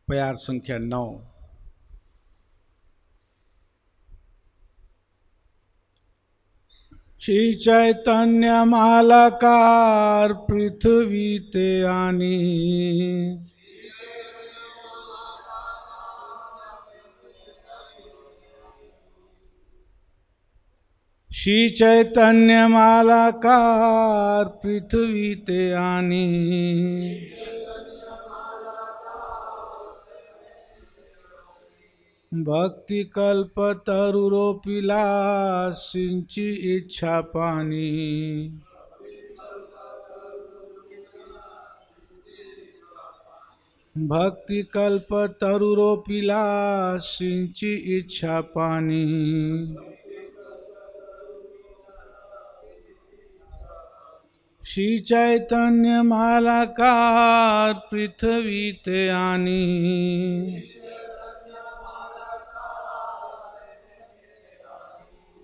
प्यार संख्या 9। श्री चैतन्य मालाकार पृथ्वी ते आनी, श्री चैतन्य मालाकार पृथ्वी ते आनी, भक्ति कल्प तरुरोपिला सिंची इच्छा पानी, भक्ति कल्प तरुरोपिला सिंची इच्छा पानी, श्री चैतन्य मालाकार पृथ्वी ते आनी,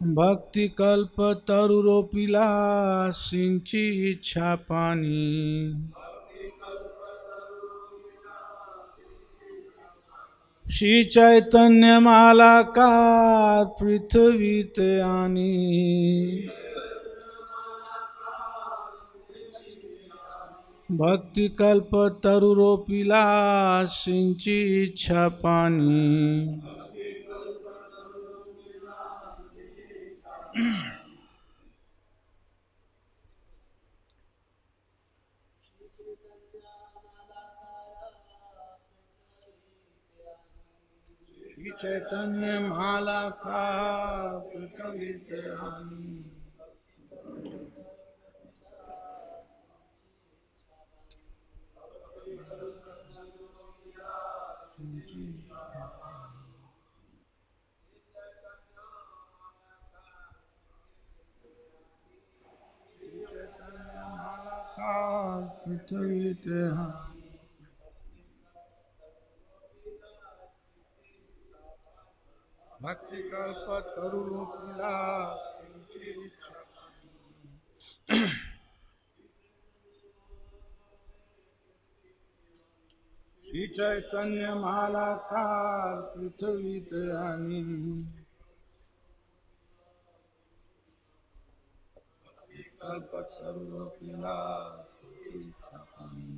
भक्ति कल्प तरुरोपिला सिंची इच्छा पानी, श्री चैतन्य मालाकार पृथ्वी ते आनी, भक्ति कल्प तरुरोपिला सिंची इच्छा पानी। श्री चैतन्य मालाकार पृथ्वी ते आनी, पृथ्वी ते आनी, भक्ति कल्प तरुरोपिला सिंची इच्छा पानी। श्री चैतन्य मालाकार पृथ्वी ते आनी, कल्प तरुरोपिला सिंची इच्छा पानी।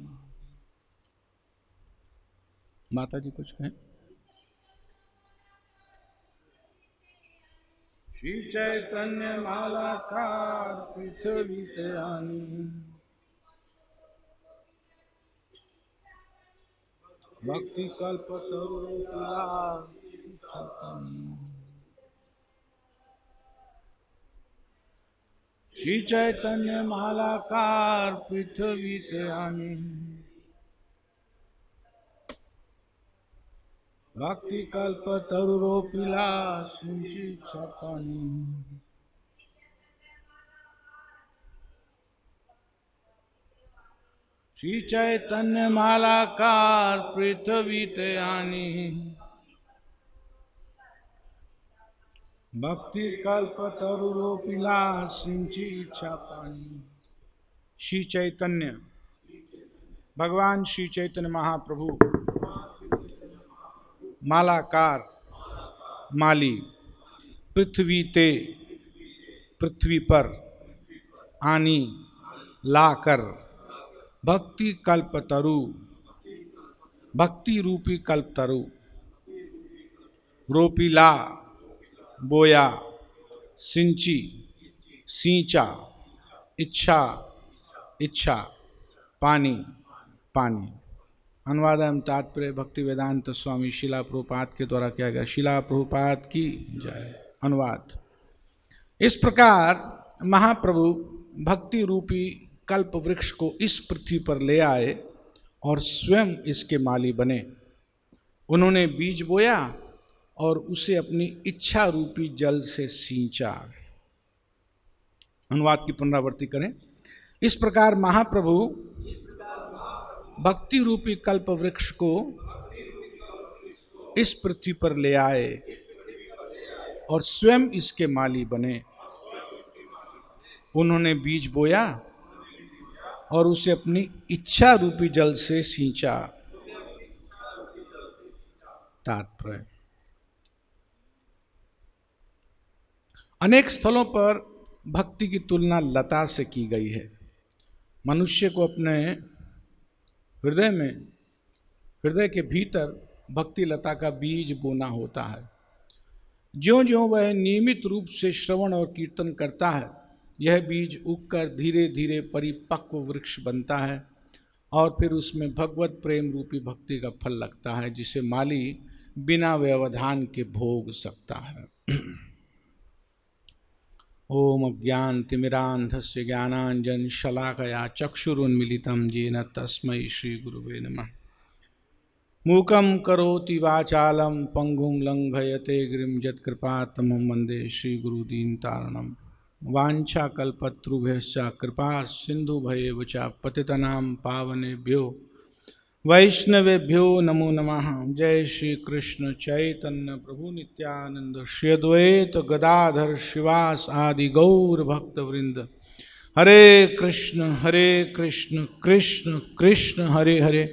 माता जी कुछ कहें। श्री चैतन्य मालाकार पृथ्वी ते आनी, भक्ति कल्प तरुरोपिला इच्छा पानी। श्री चैतन्य मालाकार पृथ्वी ते आनी, भक्ति कल्प तरुरोपिला सिंची इच्छा पानी। श्री चैतन्य मालाकार पृथ्वी ते आनी, भक्ति कल्प तरुरोपिला सिंची इच्छा पानी। श्री चैतन्य भगवान श्री चैतन्य महाप्रभु मालाकार माली पृथ्वी ते पृथ्वी पर आनी लाकर भक्ति कल्पतरु भक्ति रूपी कल्पतरु रोपिला बोया सिंची सींचा इच्छा इच्छा पानी पानी। अनुवाद एवं तात्पर्य भक्ति वेदांत स्वामी शिला प्रभुपाद के द्वारा किया गया। शिला प्रभुपाद की जय। अनुवाद। इस प्रकार महाप्रभु भक्ति रूपी कल्प वृक्ष को इस पृथ्वी पर ले आए और स्वयं इसके माली बने। उन्होंने बीज बोया और उसे अपनी इच्छा रूपी जल से सींचा। अनुवाद की पुनरावृत्ति करें। इस प्रकार महाप्रभु भक्ति रूपी कल्प वृक्ष को इस पृथ्वी पर ले आए और स्वयं इसके माली बने। उन्होंने बीज बोया और उसे अपनी इच्छा रूपी जल से सींचा। तात्पर्य। अनेक स्थलों पर भक्ति की तुलना लता से की गई है। मनुष्य को अपने हृदय के भीतर भक्ति लता का बीज बोना होता है। ज्यों ज्यों वह नियमित रूप से श्रवण और कीर्तन करता है, यह बीज उगकर धीरे धीरे परिपक्व वृक्ष बनता है और फिर उसमें भगवत प्रेम रूपी भक्ति का फल लगता है, जिसे माली बिना व्यवधान के भोग सकता है। ओम अज्ञानतिमिरान्धस्य ज्ञानाञ्जन शलाकया चक्षुरुन्मीलितं येन तस्मै श्रीगुरुवे नमः। मूकं करोति वाचालं पंगुं लंघयते गिरिं यत्कृपातमहं वन्दे श्रीगुरुदीनतारिणं। वाञ्छाकल्पतरुभ्यश्च कृपा सिन्धुभयेव च पतितनां पावनेभ्यो वैष्णवेभ्यो नमो नमः। जय श्री कृष्ण चैतन्य प्रभु नित्यानंद श्री अद्वैत गदाधर शिवास आदि गौर भक्तवृंद। हरे कृष्ण कृष्ण कृष्ण हरे हरे,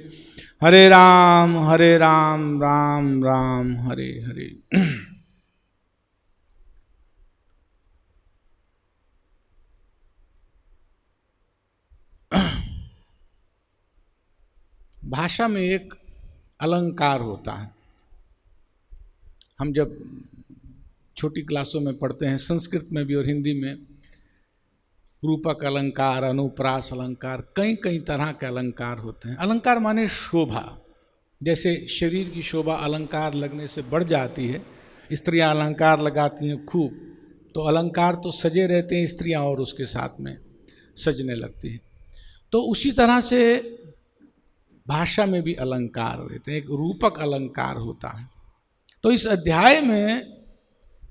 हरे राम राम राम हरे हरे। भाषा में एक अलंकार होता है। हम जब छोटी क्लासों में पढ़ते हैं, संस्कृत में भी और हिंदी में, रूपक अलंकार, अनुप्रास अलंकार, कई कई तरह के अलंकार होते हैं। अलंकार माने शोभा। जैसे शरीर की शोभा अलंकार लगने से बढ़ जाती है, स्त्रियां अलंकार लगाती हैं खूब, तो अलंकार तो सजे रहते हैं स्त्रियां और उसके साथ में सजने लगती हैं। तो उसी तरह से भाषा में भी अलंकार रहते हैं, एक रूपक अलंकार होता है। तो इस अध्याय में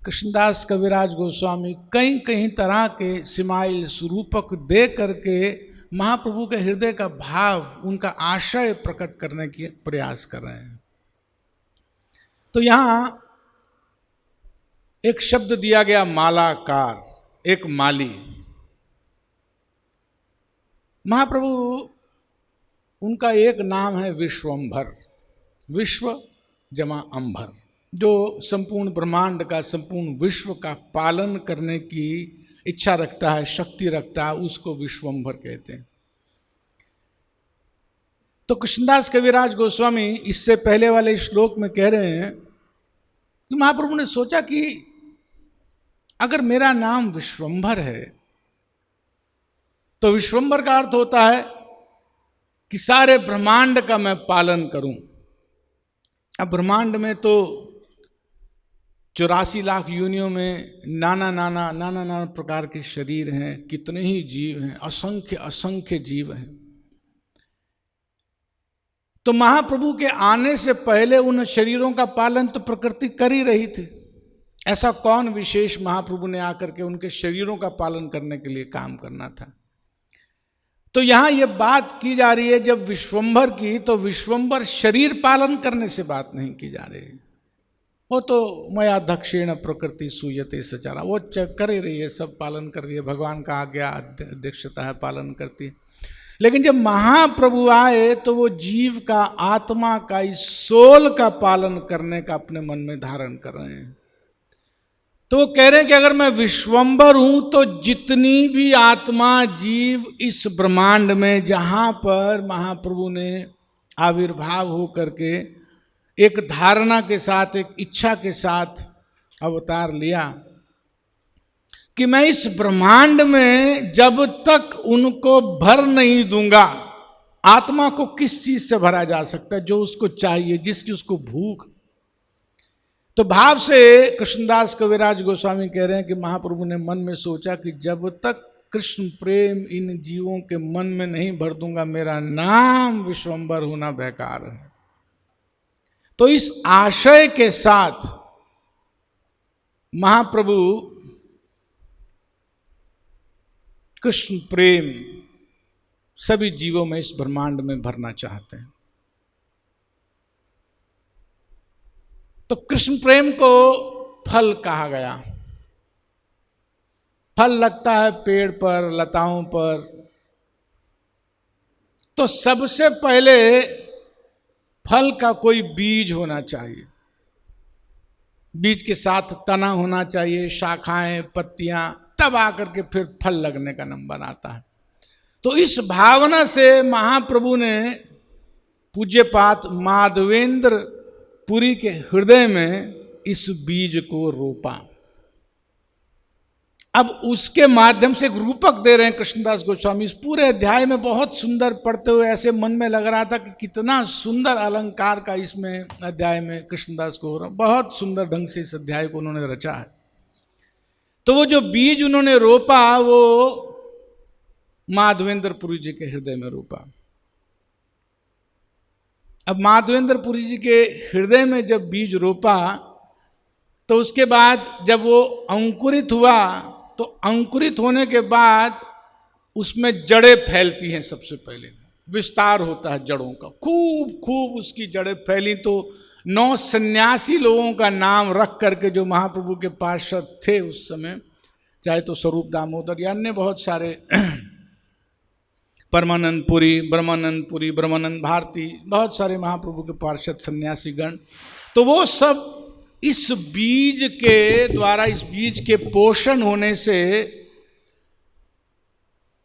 कृष्णदास कविराज गोस्वामी कई कई तरह के सिमाइल्स रूपक दे करके महाप्रभु के हृदय का भाव, उनका आशय प्रकट करने की प्रयास कर रहे हैं। तो यहाँ एक शब्द दिया गया मालाकार, एक माली। महाप्रभु, उनका एक नाम है विश्वंभर, विश्व जमा अंबर, जो संपूर्ण ब्रह्मांड का, संपूर्ण विश्व का पालन करने की इच्छा रखता है, शक्ति रखता है, उसको विश्वंभर कहते हैं। तो कृष्णदास कविराज गोस्वामी इससे पहले वाले श्लोक में कह रहे हैं कि महाप्रभु ने सोचा कि अगर मेरा नाम विश्वंभर है तो विश्वंभर का अर्थ होता है कि सारे ब्रह्मांड का मैं पालन करूं। अब ब्रह्मांड में तो 84 लाख योनियों में नाना प्रकार के शरीर हैं, कितने ही जीव हैं, असंख्य असंख्य जीव हैं। तो महाप्रभु के आने से पहले उन शरीरों का पालन तो प्रकृति कर ही रही थी। ऐसा कौन विशेष महाप्रभु ने आकर के उनके शरीरों का पालन करने के लिए काम करना था। तो यहां यह बात की जा रही है जब विश्वंभर की, तो विश्वंभर शरीर पालन करने से बात नहीं की जा रही। वो तो मया दक्षिण प्रकृति सूयते सचारा, वो कर ही रही है, सब पालन कर रही है, भगवान का आज्ञा अध्यक्षता है, पालन करती है। लेकिन जब महाप्रभु आए तो वो जीव का, आत्मा का, इस सोल का पालन करने का अपने मन में धारण कर रहे हैं। तो वो कह रहे हैं कि अगर मैं विश्वंभर हूं तो जितनी भी आत्मा जीव इस ब्रह्मांड में, जहां पर महाप्रभु ने आविर्भाव हो करके एक धारणा के साथ, एक इच्छा के साथ अवतार लिया कि मैं इस ब्रह्मांड में जब तक उनको भर नहीं दूंगा, आत्मा को किस चीज से भरा जा सकता है, जो उसको चाहिए, जिसकी उसको भूख। तो भाव से कृष्णदास कविराज गोस्वामी कह रहे हैं कि महाप्रभु ने मन में सोचा कि जब तक कृष्ण प्रेम इन जीवों के मन में नहीं भर दूंगा, मेरा नाम विश्वंभर होना बेकार है। तो इस आशय के साथ महाप्रभु कृष्ण प्रेम सभी जीवों में, इस ब्रह्मांड में भरना चाहते हैं। तो कृष्ण प्रेम को फल कहा गया। फल लगता है पेड़ पर, लताओं पर। तो सबसे पहले फल का कोई बीज होना चाहिए। बीज के साथ तना होना चाहिए, शाखाएं, पत्तियां, तब आकर के फिर फल लगने का नंबर आता है। तो इस भावना से महाप्रभु ने पूज्यपात माधवेंद्र पुरी के हृदय में इस बीज को रोपा। अब उसके माध्यम से एक रूपक दे रहे हैं कृष्णदास गोस्वामी। इस पूरे अध्याय में बहुत सुंदर पढ़ते हुए ऐसे मन में लग रहा था कि कितना सुंदर अलंकार का इसमें अध्याय में कृष्णदास को हो रहा, बहुत सुंदर ढंग से इस अध्याय को उन्होंने रचा है। तो वो जो बीज उन्होंने रोपा वो माधवेंद्र पुरी जी के हृदय में रोपा। अब माधवेंद्र पुरी जी के हृदय में जब बीज रोपा तो उसके बाद जब वो अंकुरित हुआ तो अंकुरित होने के बाद उसमें जड़ें फैलती हैं। सबसे पहले विस्तार होता है जड़ों का, खूब खूब उसकी जड़ें फैली। तो 9 सन्यासी लोगों का नाम रख करके जो महाप्रभु के पार्षद थे उस समय, चाहे तो स्वरूप दामोदर या अन्य बहुत सारे, परमानंद पुरी, ब्रह्मानंद भारती, बहुत सारे महाप्रभु के पार्षद सन्यासी गण, तो वो सब इस बीज के द्वारा, इस बीज के पोषण होने से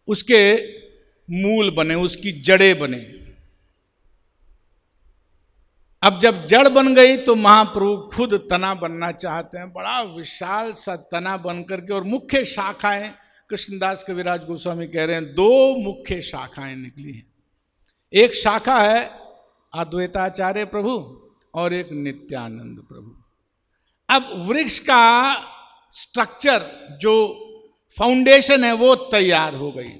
उसके मूल बने, उसकी जड़ें बने। अब जब जड़ बन गई तो महाप्रभु खुद तना बनना चाहते हैं, बड़ा विशाल सा तना बन करके। और मुख्य शाखाएं, कृष्णदास कविराज गोस्वामी कह रहे हैं 2 मुख्य शाखाएं निकली हैं। एक शाखा है अद्वैताचार्य प्रभु और एक नित्यानंद प्रभु। अब वृक्ष का स्ट्रक्चर, जो फाउंडेशन है, वो तैयार हो गई।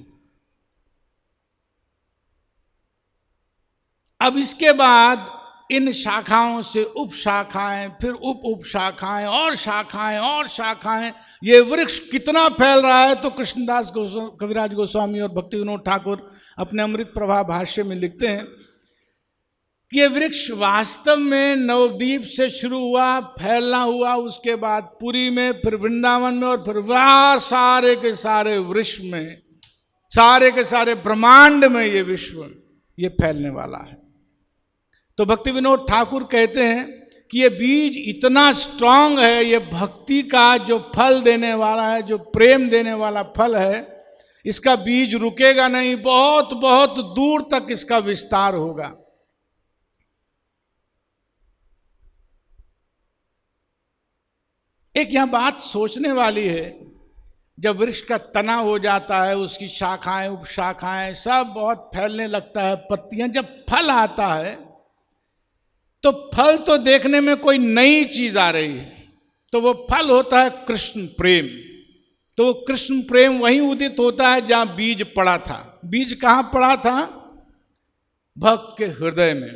अब इसके बाद इन शाखाओं से उप शाखाएं, फिर उप शाखाएं और शाखाएं और शाखाएं, ये वृक्ष कितना फैल रहा है। तो कृष्णदास कविराज गोस्वामी और भक्ति विनोद ठाकुर अपने अमृत प्रभा भाष्य में लिखते हैं कि ये वृक्ष वास्तव में नवद्वीप से शुरू हुआ, फैलना हुआ, उसके बाद पुरी में, फिर वृंदावन में, और फिर वह सारे के सारे विश्व में, सारे के सारे ब्रह्मांड में ये विश्व ये फैलने वाला है। तो भक्ति विनोद ठाकुर कहते हैं कि ये बीज इतना स्ट्रांग है, ये भक्ति का जो फल देने वाला है, जो प्रेम देने वाला फल है, इसका बीज रुकेगा नहीं, बहुत बहुत दूर तक इसका विस्तार होगा। एक यहां बात सोचने वाली है, जब वृक्ष का तना हो जाता है, उसकी शाखाएं, उपशाखाएं सब बहुत फैलने लगता है, पत्तियां, जब फल आता है तो फल तो देखने में कोई नई चीज आ रही है, तो वो फल होता है कृष्ण प्रेम। तो वो कृष्ण प्रेम वहीं उदित होता है जहां बीज पड़ा था। बीज कहां पड़ा था? भक्त के हृदय में।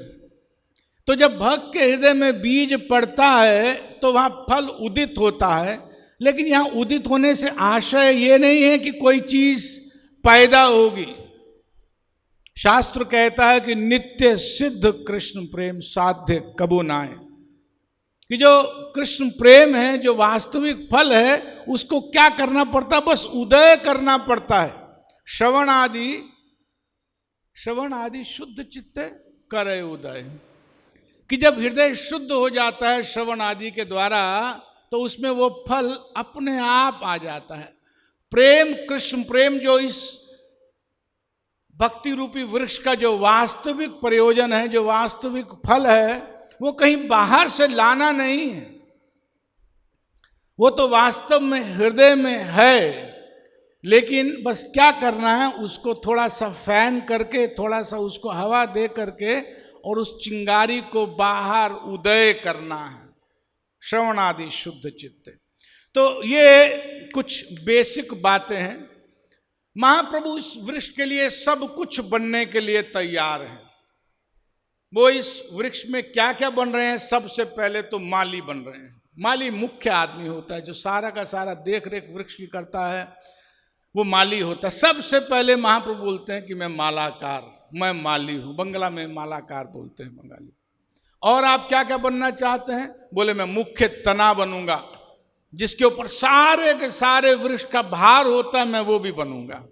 तो जब भक्त के हृदय में बीज पड़ता है तो वहां फल उदित होता है। लेकिन यहां उदित होने से आशय ये नहीं है कि कोई चीज पैदा होगी। शास्त्र कहता है कि नित्य सिद्ध कृष्ण प्रेम साध्य कबो नाय, कि जो कृष्ण प्रेम है, जो वास्तविक फल है, उसको क्या करना पड़ता है? बस उदय करना पड़ता है। श्रवण आदि शुद्ध चित्ते करे उदय, कि जब हृदय शुद्ध हो जाता है श्रवण आदि के द्वारा, तो उसमें वो फल अपने आप आ जाता है। प्रेम, कृष्ण प्रेम, जो इस भक्ति रूपी वृक्ष का जो वास्तविक प्रयोजन है, जो वास्तविक फल है, वो कहीं बाहर से लाना नहीं है, वो तो वास्तव में हृदय में है। लेकिन बस क्या करना है, उसको थोड़ा सा फैन करके, थोड़ा सा उसको हवा दे करके, और उस चिंगारी को बाहर उदय करना है। श्रवण आदि शुद्ध चित्त। तो ये कुछ बेसिक बातें हैं। महाप्रभु इस वृक्ष के लिए सब कुछ बनने के लिए तैयार हैं। वो इस वृक्ष में क्या क्या बन रहे हैं? सबसे पहले तो माली बन रहे हैं। माली मुख्य आदमी होता है, जो सारा का सारा देख रेख वृक्ष की करता है, वो माली होता है। सबसे पहले महाप्रभु बोलते हैं कि मैं मालाकार, मैं माली हूं। बंगला में मालाकार बोलते हैं बंगाली। और आप क्या क्या बनना चाहते हैं? बोले मैं मुख्य तना बनूंगा, जिसके ऊपर सारे के सारे वृक्ष का भार होता है, मैं वो भी बनूंगा।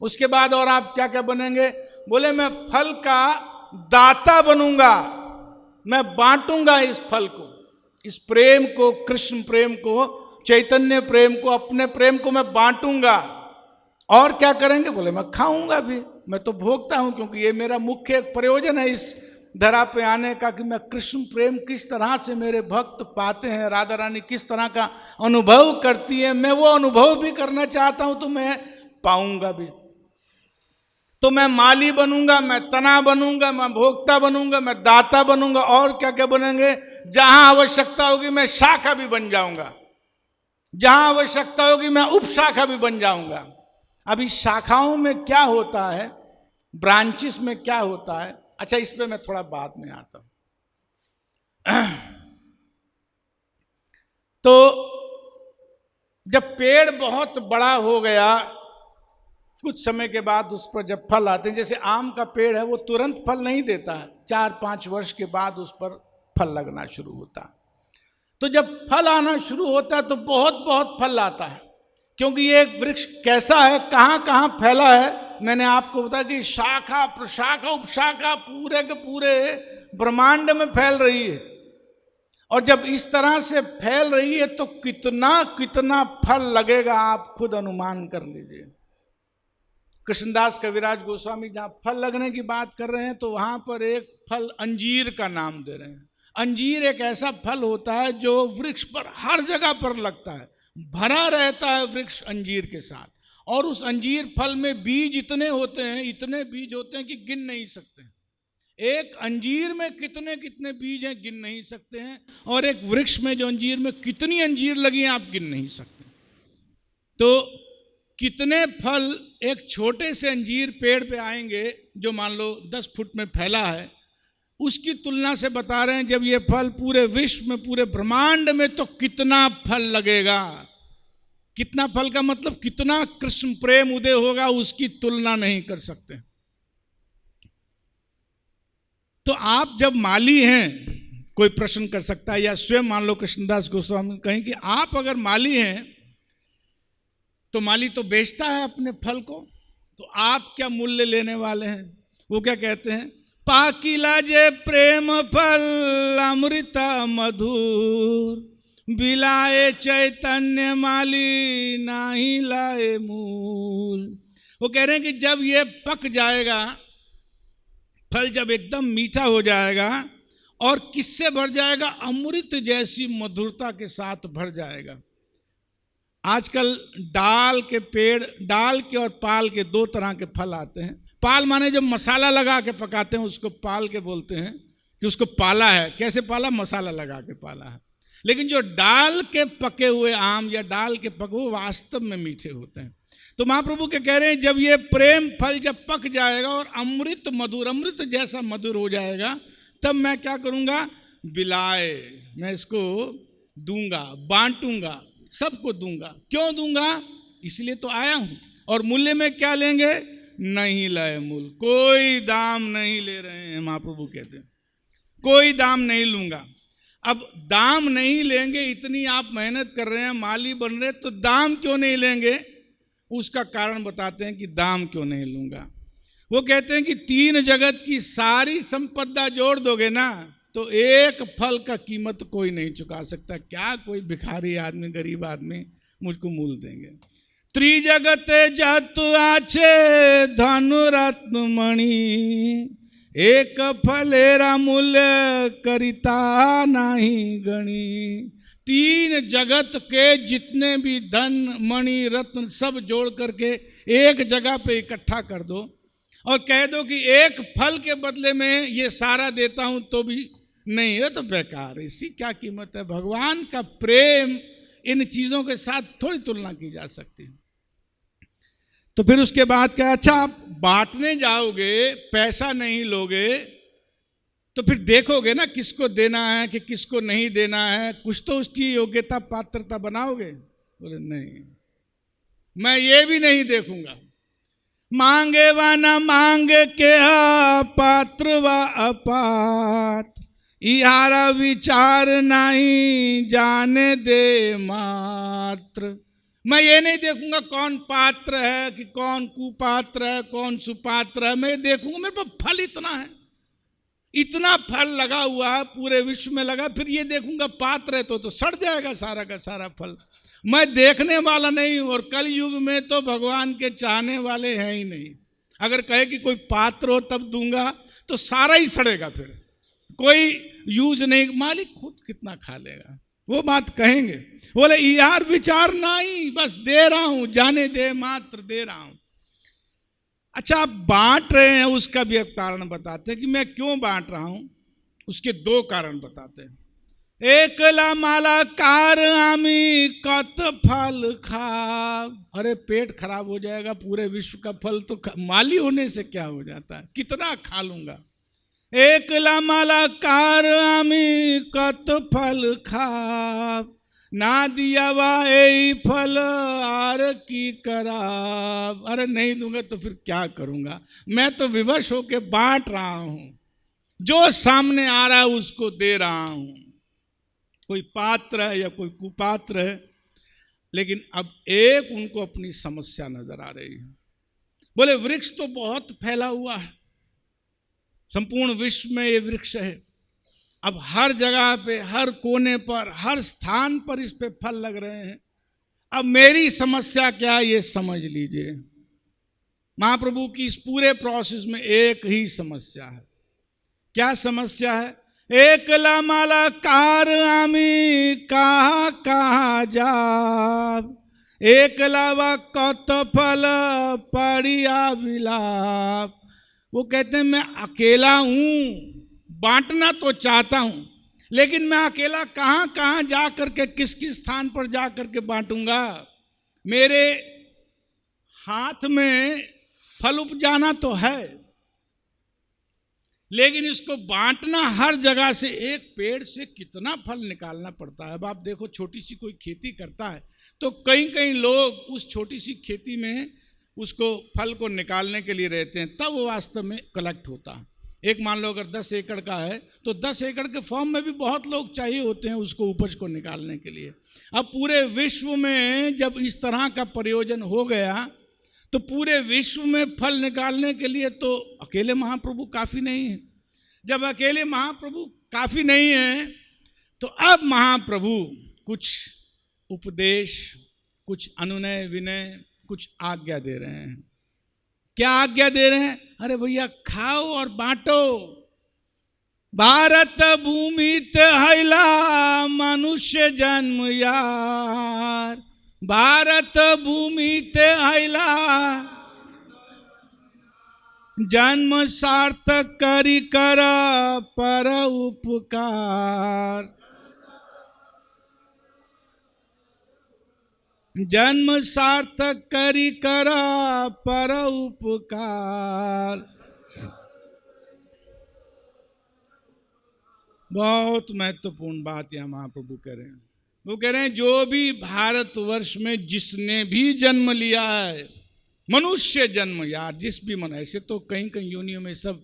उसके बाद और आप क्या क्या बनेंगे? बोले मैं फल का दाता बनूंगा, मैं बांटूंगा इस फल को, इस प्रेम को, कृष्ण प्रेम को, चैतन्य प्रेम को, अपने प्रेम को मैं बांटूंगा। और क्या करेंगे? बोले मैं खाऊंगा भी, मैं तो भोगता हूं, क्योंकि ये मेरा मुख्य प्रयोजन है इस धरा पे आने का, कि मैं कृष्ण प्रेम किस तरह से मेरे भक्त पाते हैं, राधा रानी किस तरह का अनुभव करती है, मैं वो अनुभव भी करना चाहता हूं, तो मैं पाऊंगा भी। तो मैं माली बनूंगा, मैं तना बनूंगा, मैं भोक्ता बनूंगा, मैं दाता बनूंगा, और क्या क्या बनेंगे। जहां आवश्यकता होगी मैं शाखा भी बन जाऊंगा, जहां आवश्यकता होगी मैं उपशाखा भी बन जाऊंगा। अब इस शाखाओं में क्या होता है, ब्रांचेस में क्या होता है, अच्छा इस पे मैं थोड़ा बाद में आता हूं। तो जब पेड़ बहुत बड़ा हो गया, कुछ समय के बाद उस पर जब फल आते हैं, जैसे आम का पेड़ है वो तुरंत फल नहीं देता है, 4-5 वर्ष के बाद उस पर फल लगना शुरू होता है। तो जब फल आना शुरू होता है तो बहुत बहुत फल आता है, क्योंकि ये एक वृक्ष कैसा है, कहाँ कहाँ फैला है, मैंने आपको बताया कि शाखा प्रशाखा उपशाखा पूरे के पूरे ब्रह्मांड में फैल रही है। और जब इस तरह से फैल रही है तो कितना कितना फल लगेगा, आप खुद अनुमान कर लीजिए। कृष्णदास कविराज गोस्वामी जहाँ फल लगने की बात कर रहे हैं तो वहाँ पर एक फल अंजीर का नाम दे रहे हैं। अंजीर एक ऐसा फल होता है जो वृक्ष पर हर जगह पर लगता है, भरा रहता है वृक्ष अंजीर के साथ, और उस अंजीर फल में बीज इतने होते हैं, इतने बीज होते हैं कि गिन नहीं सकते हैं। एक अंजीर में कितने कितने बीज हैं गिन नहीं सकते हैं, और एक वृक्ष में जो अंजीर में कितनी अंजीर लगी हैं आप गिन नहीं सकते। तो कितने फल एक छोटे से अंजीर पेड़ पे आएंगे जो मान लो 10 फुट में फैला है, उसकी तुलना से बता रहे हैं जब ये फल पूरे विश्व में, पूरे ब्रह्मांड में, तो कितना फल लगेगा। कितना फल का मतलब कितना कृष्ण प्रेम उदय होगा, उसकी तुलना नहीं कर सकते। तो आप जब माली हैं, कोई प्रश्न कर सकता है, या स्वयं मान लो कृष्णदास गोस्वामी कहें कि आप अगर माली हैं तो माली तो बेचता है अपने फल को, तो आप क्या मूल्य लेने वाले हैं। वो क्या कहते हैं, पाकिला जे प्रेम फल अमृता मधुर, बिलाए चैतन्य माली नाही लाए मूल। वो कह रहे हैं कि जब ये पक जाएगा फल, जब एकदम मीठा हो जाएगा, और किससे भर जाएगा, अमृत जैसी मधुरता के साथ भर जाएगा। आजकल डाल के पेड़, डाल के और पाल के 2 तरह के फल आते हैं। पाल माने जब मसाला लगा के पकाते हैं उसको पाल के बोलते हैं, कि उसको पाला है। कैसे पाला, मसाला लगा के पाला है। लेकिन जो डाल के पके हुए आम या डाल के पके हुए वास्तव में मीठे होते हैं। तो महाप्रभु के कह रहे हैं जब ये प्रेम फल जब पक जाएगा और अमृत मधुर, अमृत जैसा मधुर हो जाएगा, तब मैं क्या करूंगा, बिलाए, मैं इसको दूंगा, बांटूंगा, सबको दूंगा। क्यों दूंगा, इसलिए तो आया हूं। और मूल्य में क्या लेंगे, नहीं लाए मूल, कोई दाम नहीं ले रहे हैं। महाप्रभु कहते हैं कोई दाम नहीं लूंगा। अब दाम नहीं लेंगे, इतनी आप मेहनत कर रहे हैं, माली बन रहे, तो दाम क्यों नहीं लेंगे, उसका कारण बताते हैं कि दाम क्यों नहीं लूंगा। वो कहते हैं कि 3 जगत की सारी संपदा जोड़ दोगे ना, तो एक फल का कीमत कोई नहीं चुका सकता। क्या कोई भिखारी आदमी, गरीब आदमी मुझको मूल देंगे। त्रिजगत जत आछे धनु रत्न मणि, एक फलेरा मूल्य करिता नहीं गणी। 3 जगत के जितने भी धन मणि रत्न सब जोड़ करके एक जगह पे इकट्ठा कर दो, और कह दो कि एक फल के बदले में ये सारा देता हूं, तो भी नहीं है, तो बेकार। इसकी क्या कीमत है। भगवान का प्रेम इन चीजों के साथ थोड़ी तुलना की जा सकती है। तो फिर उसके बाद क्या, अच्छा आप बांटने जाओगे, पैसा नहीं लोगे, तो फिर देखोगे ना किसको देना है कि किसको नहीं देना है, कुछ तो उसकी योग्यता पात्रता बनाओगे। बोले नहीं, मैं ये भी नहीं देखूंगा। मांगे व न मांगे के पात्र व अपात्र, इहारा विचार नहीं जाने दे मात्र। मैं ये नहीं देखूंगा कौन पात्र है कि कौन कुपात्र है, कौन सुपात्र है, मैं देखूंगा मेरे पास फल इतना है, इतना फल लगा हुआ है, पूरे विश्व में लगा, फिर ये देखूंगा पात्र है तो सड़ जाएगा सारा का सारा फल। मैं देखने वाला नहीं हूं, और कल युग में तो भगवान के चाहने वाले हैं ही नहीं। अगर कहे कि कोई पात्र हो तब दूंगा तो सारा ही सड़ेगा, फिर कोई यूज नहीं, मालिक खुद कितना खा लेगा, वो बात कहेंगे। बोले यार विचार नहीं, बस दे रहा हूं, जाने दे, मात्र दे रहा हूं। अच्छा, आप बांट रहे हैं, उसका भी एक कारण बताते हैं कि मैं क्यों बांट रहा हूं। उसके दो कारण बताते हैं। एकला माला कार आमी कत फल खा। अरे पेट खराब हो जाएगा, पूरे विश्व का फल तो माली होने से क्या हो जाता है, कितना खा लूंगा। एकला माला कार आमी कत फल खा, ना दिया वा ए फल आर की कराब। अरे नहीं दूंगा तो फिर क्या करूंगा, मैं तो विवश होके बांट रहा हूं, जो सामने आ रहा है उसको दे रहा हूं। कोई पात्र है या कोई कुपात्र है, लेकिन अब एक उनको अपनी समस्या नजर आ रही है। बोले वृक्ष तो बहुत फैला हुआ है, संपूर्ण विश्व में ये वृक्ष है, अब हर जगह पे, हर कोने पर, हर स्थान पर इस पे फल लग रहे हैं। अब मेरी समस्या क्या है ये समझ लीजिए। महाप्रभु की इस पूरे प्रोसेस में एक ही समस्या है। क्या समस्या है? एकला माला कार आमी कहा कहा जा, एकला वा कत फल पड़िया विलाप। वो कहते हैं मैं अकेला हूं, बांटना तो चाहता हूं, लेकिन मैं अकेला कहां कहां जा करके, किस किस स्थान पर जा करके बांटूंगा। मेरे हाथ में फल उपजाना तो है, लेकिन इसको बांटना, हर जगह से एक पेड़ से कितना फल निकालना पड़ता है। अब आप देखो, छोटी सी कोई खेती करता है तो कई कई लोग उस छोटी सी खेती में उसको फल को निकालने के लिए रहते हैं, तब वो वास्तव में कलेक्ट होता है। एक मान लो अगर 10 एकड़ का है तो 10 एकड़ के फॉर्म में भी बहुत लोग चाहिए होते हैं उसको, उपज को निकालने के लिए। अब पूरे विश्व में जब इस तरह का प्रयोजन हो गया तो पूरे विश्व में फल निकालने के लिए तो अकेले महाप्रभु काफी नहीं है। जब अकेले महाप्रभु काफी नहीं है तो अब महाप्रभु कुछ उपदेश, कुछ अनुनय विनय, कुछ आज्ञा दे रहे हैं। क्या आज्ञा दे रहे हैं? अरे भैया खाओ और बांटो। भारत भूमि हैला मनुष्य जन्म यार, भारत भूमि हैला जन्म सार्थक करी कर पर उपकार, जन्म सार्थक करी कर पर उपकार। बहुत महत्वपूर्ण बात यह महाप्रभु कह रहे हैं। वो कह रहे हैं जो भी भारतवर्ष में जिसने भी जन्म लिया है, मनुष्य जन्म यार, जिस भी मन, ऐसे तो कहीं कहीं योनियों में सब,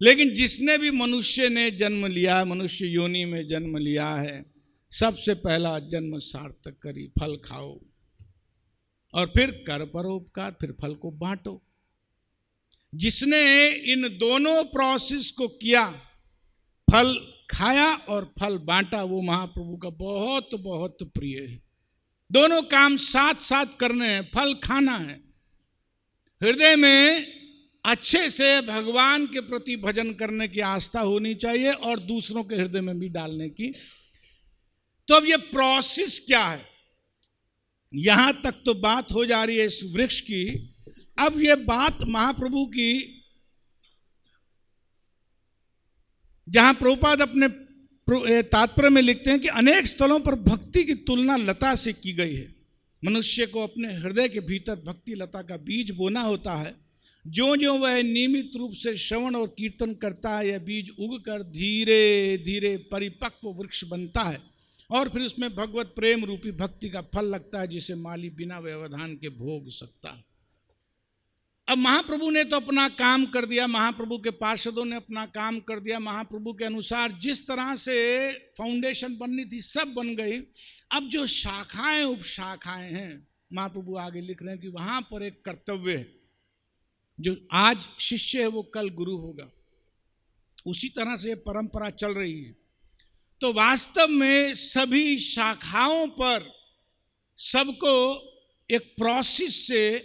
लेकिन जिसने भी मनुष्य ने जन्म लिया, मनुष्य योनि में जन्म लिया है, सबसे पहला जन्म सार्थक करी, फल खाओ और फिर कर परोपकार, फिर फल को बांटो। जिसने इन दोनों प्रोसेस को किया, फल खाया और फल बांटा, वो महाप्रभु का बहुत बहुत प्रिय है। दोनों काम साथ साथ करने हैं, फल खाना है, हृदय में अच्छे से भगवान के प्रति भजन करने की आस्था होनी चाहिए और दूसरों के हृदय में भी डालने की। तो अब ये प्रोसेस क्या है, यहां तक तो बात हो जा रही है इस वृक्ष की। अब ये बात महाप्रभु की, जहां प्रभुपाद अपने तात्पर्य में लिखते हैं कि अनेक स्थलों पर भक्ति की तुलना लता से की गई है। मनुष्य को अपने हृदय के भीतर भक्ति लता का बीज बोना होता है। जो जो वह नियमित रूप से श्रवण और कीर्तन करता है, यह बीज उगकर धीरे धीरे परिपक्व वृक्ष बनता है और फिर उसमें भगवत प्रेम रूपी भक्ति का फल लगता है, जिसे माली बिना व्यवधान के भोग सकता है। अब महाप्रभु ने तो अपना काम कर दिया, महाप्रभु के पार्षदों ने अपना काम कर दिया, महाप्रभु के अनुसार जिस तरह से फाउंडेशन बननी थी सब बन गई। अब जो शाखाएं उपशाखाएं हैं, महाप्रभु आगे लिख रहे हैं कि वहां पर एक कर्तव्य है। जो आज शिष्य है वो कल गुरु होगा। उसी तरह से परंपरा चल रही है। तो वास्तव में सभी शाखाओं पर सबको एक प्रोसेस से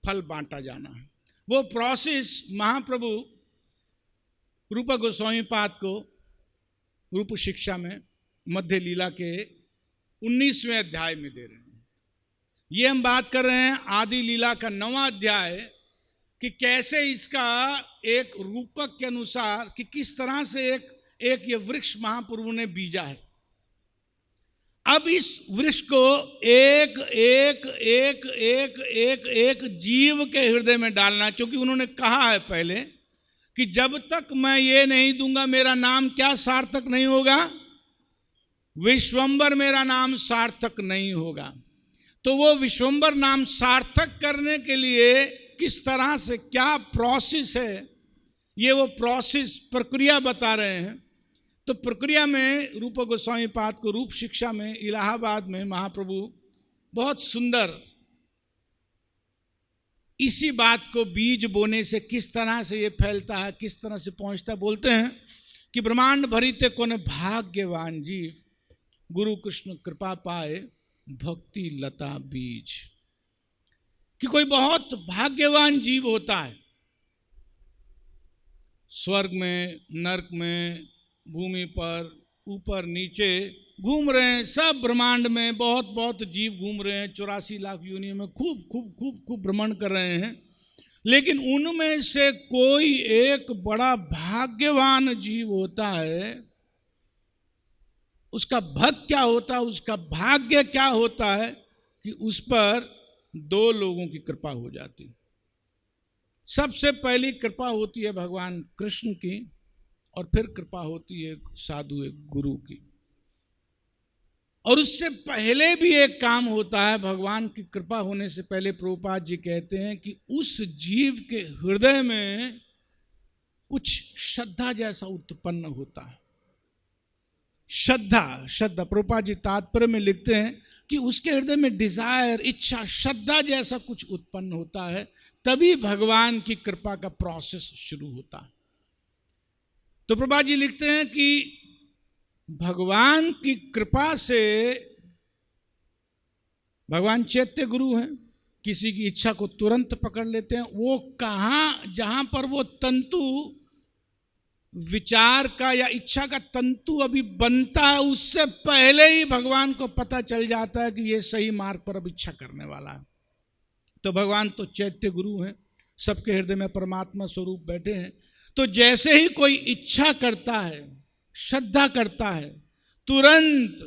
फल बांटा जाना है। वो प्रोसेस महाप्रभु रूप गोस्वामी पाद को रूप शिक्षा में मध्य लीला के 19वें अध्याय में दे रहे हैं। ये हम बात कर रहे हैं आदि लीला का 9वां अध्याय, कि कैसे इसका एक रूपक के अनुसार कि किस तरह से एक ये वृक्ष महाप्रभु ने बीजा है। अब इस वृक्ष को एक एक एक एक एक एक जीव के हृदय में डालना, क्योंकि उन्होंने कहा है पहले कि जब तक मैं ये नहीं दूंगा मेरा नाम क्या सार्थक नहीं होगा, विश्वंबर मेरा नाम सार्थक नहीं होगा। तो वो विश्वंबर नाम सार्थक करने के लिए किस तरह से क्या प्रोसेस है, ये वो प्रोसेस प्रक्रिया बता रहे हैं। तो प्रक्रिया में रूप गोस्वामी पाद को रूप शिक्षा में इलाहाबाद में महाप्रभु बहुत सुंदर इसी बात को बीज बोने से किस तरह से ये फैलता है, किस तरह से पहुंचता है। बोलते हैं कि ब्रह्मांड भरिते कोने भाग्यवान जीव, गुरु कृष्ण कृपा पाए भक्ति लता बीज। कि कोई बहुत भाग्यवान जीव होता है, स्वर्ग में, नरक में, भूमि पर, ऊपर नीचे घूम रहे हैं, सब ब्रह्मांड में बहुत बहुत जीव घूम रहे हैं, 84 लाख योनियों में खूब खूब खूब खूब भ्रमण कर रहे हैं। लेकिन उनमें से कोई एक बड़ा भाग्यवान जीव होता है। उसका भाग्य क्या होता है, उसका भाग्य क्या होता है कि उस पर 2 लोगों की कृपा हो जाती। सबसे पहली कृपा होती है भगवान कृष्ण की, और फिर कृपा होती है साधु एक गुरु की। और उससे पहले भी एक काम होता है, भगवान की कृपा होने से पहले प्रभुपाद जी कहते हैं कि उस जीव के हृदय में कुछ श्रद्धा जैसा उत्पन्न होता है। श्रद्धा प्रभुपाद जी तात्पर्य में लिखते हैं कि उसके हृदय में डिजायर, इच्छा, श्रद्धा जैसा कुछ उत्पन्न होता है, तभी भगवान की कृपा का प्रोसेस शुरू होता है। तो प्रभुपाद जी लिखते हैं कि भगवान की कृपा से, भगवान चैत्य गुरु हैं, किसी की इच्छा को तुरंत पकड़ लेते हैं। वो कहाँ, जहां पर वो तंतु विचार का या इच्छा का तंतु अभी बनता है, उससे पहले ही भगवान को पता चल जाता है कि ये सही मार्ग पर अब इच्छा करने वाला है। तो भगवान तो चैत्य गुरु हैं, सबके हृदय में परमात्मा स्वरूप बैठे हैं। तो जैसे ही कोई इच्छा करता है, श्रद्धा करता है, तुरंत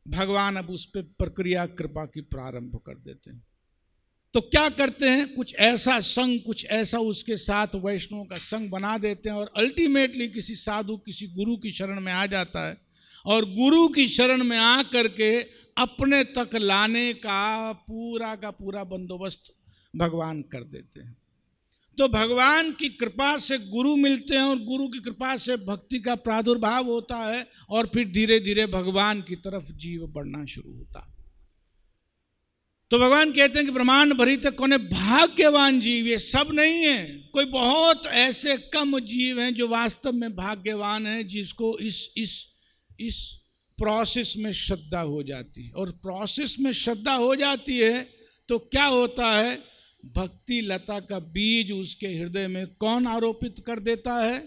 भगवान अब उस पर प्रक्रिया कृपा की प्रारंभ कर देते हैं। तो क्या करते हैं, कुछ ऐसा संग, कुछ ऐसा उसके साथ वैष्णव का संग बना देते हैं, और अल्टीमेटली किसी साधु, किसी गुरु की शरण में आ जाता है, और गुरु की शरण में आ करके अपने तक लाने का पूरा बंदोबस्त भगवान कर देते हैं। तो भगवान की कृपा से गुरु मिलते हैं, और गुरु की कृपा से भक्ति का प्रादुर्भाव होता है, और फिर धीरे धीरे भगवान की तरफ जीव बढ़ना शुरू होता है। तो भगवान कहते हैं कि ब्रह्मांड भरित कोने भाग्यवान जीव, ये सब नहीं है, कोई बहुत ऐसे कम जीव हैं जो वास्तव में भाग्यवान हैं, जिसको इस प्रोसेस में श्रद्धा हो जाती है। और प्रोसेस में श्रद्धा हो जाती है तो क्या होता है, भक्ति लता का बीज उसके हृदय में कौन आरोपित कर देता है,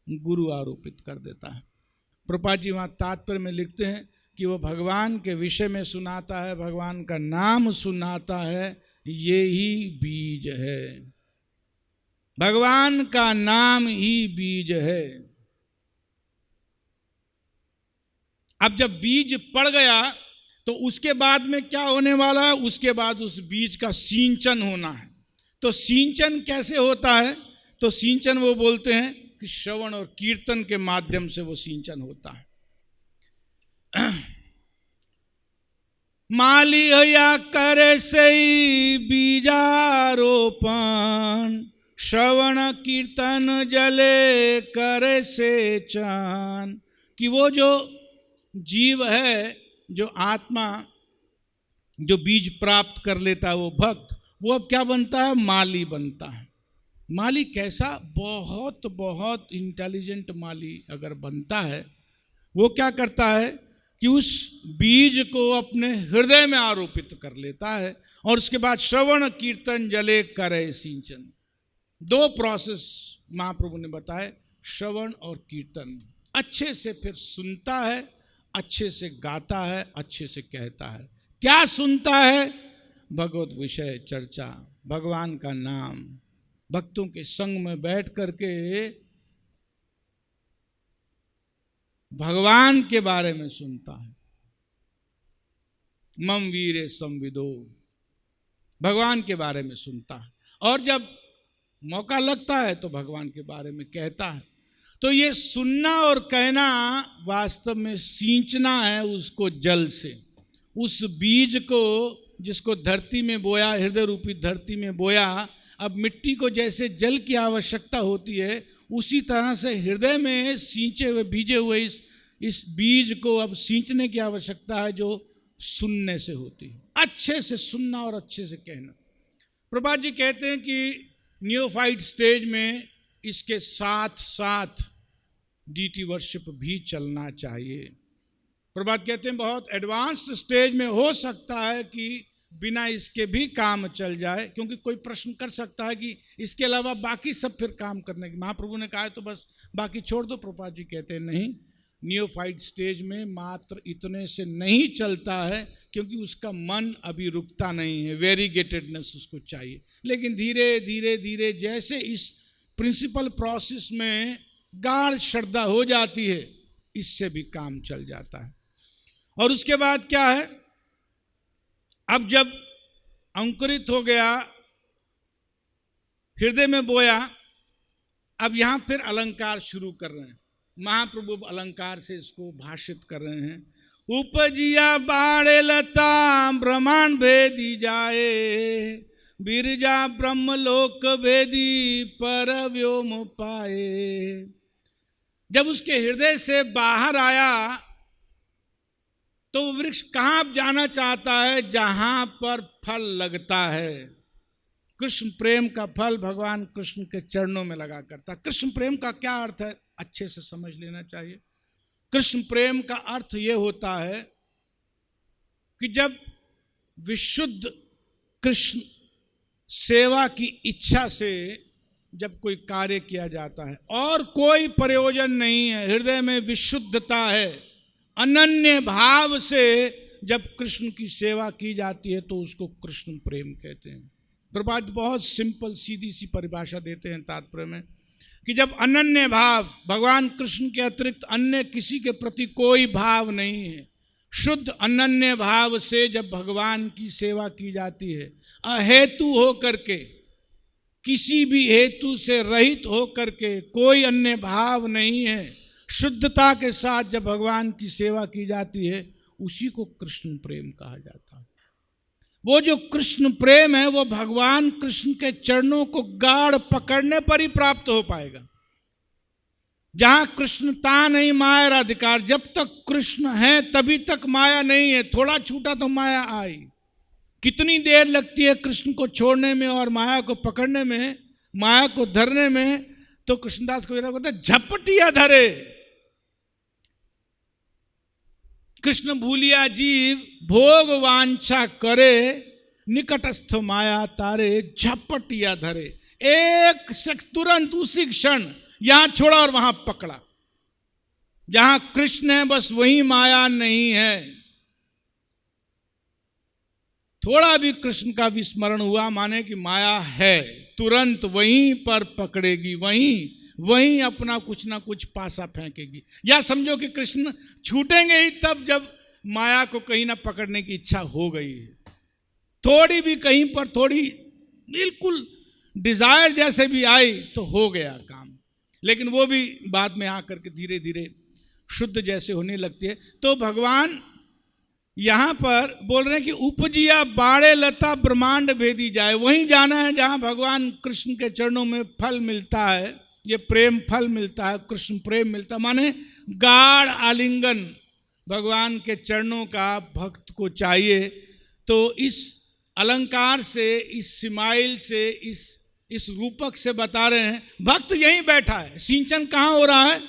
गुरु आरोपित कर देता है। प्रभुपाद जी वहाँ तात्पर्य में लिखते हैं कि वो भगवान के विषय में सुनाता है, भगवान का नाम सुनाता है, ये ही बीज है, भगवान का नाम ही बीज है। अब जब बीज पड़ गया तो उसके बाद में क्या होने वाला है, उसके बाद उस बीज का सिंचन होना है। तो सिंचन कैसे होता है, तो सिंचन वो बोलते हैं कि श्रवण और कीर्तन के माध्यम से वो सिंचन होता है। माली या करे से बीजारोपण, श्रवण कीर्तन जले करे से चान। कि वो जो जीव है, जो आत्मा जो बीज प्राप्त कर लेता है, वो भक्त, वो अब क्या बनता है, माली बनता है। माली कैसा? बहुत बहुत इंटेलिजेंट माली अगर बनता है, वो क्या करता है कि उस बीज को अपने हृदय में आरोपित कर लेता है और उसके बाद श्रवण कीर्तन जले करे सिंचन। दो प्रोसेस महाप्रभु ने बताए, श्रवण और कीर्तन। अच्छे से फिर सुनता है, अच्छे से गाता है, अच्छे से कहता है। क्या सुनता है? भगवत विषय चर्चा, भगवान का नाम, भक्तों के संग में बैठ करके भगवान के बारे में सुनता है। मम वीरे संविदो, भगवान के बारे में सुनता है, और जब मौका लगता है तो भगवान के बारे में कहता है। तो ये सुनना और कहना वास्तव में सींचना है उसको जल से। उस बीज को जिसको धरती में बोया, हृदय रूपी धरती में बोया, अब मिट्टी को जैसे जल की आवश्यकता होती है, उसी तरह से हृदय में सींचे हुए बीजे हुए इस बीज को अब सींचने की आवश्यकता है, जो सुनने से होती है। अच्छे से सुनना और अच्छे से कहना। प्रभुपाद जी कहते हैं कि नियोफाइट स्टेज में इसके साथ साथ डीटी वर्शिप भी चलना चाहिए। प्रभुपाद कहते हैं बहुत एडवांस्ड स्टेज में हो सकता है कि बिना इसके भी काम चल जाए, क्योंकि कोई प्रश्न कर सकता है कि इसके अलावा बाकी सब फिर काम करने की, महाप्रभु ने कहा है तो बस बाकी छोड़ दो। प्रभुपाद जी कहते हैं नहीं, नियोफाइट स्टेज में मात्र इतने से नहीं चलता है, क्योंकि उसका मन अभी रुकता नहीं है, वेरीगेटेडनेस उसको चाहिए। लेकिन धीरे धीरे धीरे जैसे इस प्रिंसिपल प्रोसेस में गाढ़ श्रद्धा हो जाती है, इससे भी काम चल जाता है। और उसके बाद क्या है, अब जब अंकुरित हो गया, हृदय में बोया, अब यहां फिर अलंकार शुरू कर रहे हैं। महाप्रभु अलंकार से इसको भाषित कर रहे हैं। उपजिया बाणे लता ब्रह्मांड भेदी जाए, बिरजा ब्रह्मलोक भेदी पर व्योम पाए। जब उसके हृदय से बाहर आया तो वृक्ष कहां जाना चाहता है? जहां पर फल लगता है। कृष्ण प्रेम का फल भगवान कृष्ण के चरणों में लगा करता। कृष्ण प्रेम का क्या अर्थ है, अच्छे से समझ लेना चाहिए। कृष्ण प्रेम का अर्थ यह होता है कि जब विशुद्ध कृष्ण सेवा की इच्छा से जब कोई कार्य किया जाता है और कोई प्रयोजन नहीं है, हृदय में विशुद्धता है, अनन्य भाव से जब कृष्ण की सेवा की जाती है तो उसको कृष्ण प्रेम कहते हैं। प्रभुपाद बहुत सिंपल सीधी सी परिभाषा देते हैं तात्पर्य में कि जब अनन्य भाव, भगवान कृष्ण के अतिरिक्त अन्य किसी के प्रति कोई भाव नहीं है, शुद्ध अनन्य भाव से जब भगवान की सेवा की जाती है, अहेतु हो करके, किसी भी हेतु से रहित हो करके, कोई अन्य भाव नहीं है, शुद्धता के साथ जब भगवान की सेवा की जाती है, उसी को कृष्ण प्रेम कहा जाता है। वो जो कृष्ण प्रेम है वो भगवान कृष्ण के चरणों को गाढ़ पकड़ने पर ही प्राप्त हो पाएगा। जहां कृष्णता नहीं माया अधिकार, जब तक कृष्ण है तभी तक माया नहीं है। थोड़ा छूटा तो माया आई। कितनी देर लगती है कृष्ण को छोड़ने में और माया को पकड़ने में, माया को धरने में। तो कृष्णदास को कहता है झपटिया धरे कृष्ण भूलिया जीव, भोग वांछा करे, निकटस्थ माया तारे, झपटिया धरे। एक से तुरंत उसी क्षण यहां छोड़ा और वहां पकड़ा। जहां कृष्ण है बस वहीं माया नहीं है। थोड़ा भी कृष्ण का विस्मरण हुआ माने कि माया है, तुरंत वहीं पर पकड़ेगी, वहीं अपना कुछ ना कुछ पासा फेंकेगी। या समझो कि कृष्ण छूटेंगे ही तब जब माया को कहीं ना पकड़ने की इच्छा हो गई है। थोड़ी भी कहीं पर थोड़ी बिल्कुल डिजायर जैसे भी आई तो हो गया काम। लेकिन वो भी बाद में आकर के धीरे धीरे शुद्ध जैसे होने लगती है। तो भगवान यहां पर बोल रहे हैं कि उपजिया बाड़े लता ब्रह्मांड भेदी जाए। वहीं जाना है जहां भगवान कृष्ण के चरणों में फल मिलता है, ये प्रेम फल मिलता है, कृष्ण प्रेम मिलता है। माने गाढ़ आलिंगन भगवान के चरणों का भक्त को चाहिए। तो इस अलंकार से, इस स्माइल से, इस रूपक से बता रहे हैं, भक्त यहीं बैठा है। सिंचन कहाँ हो रहा है?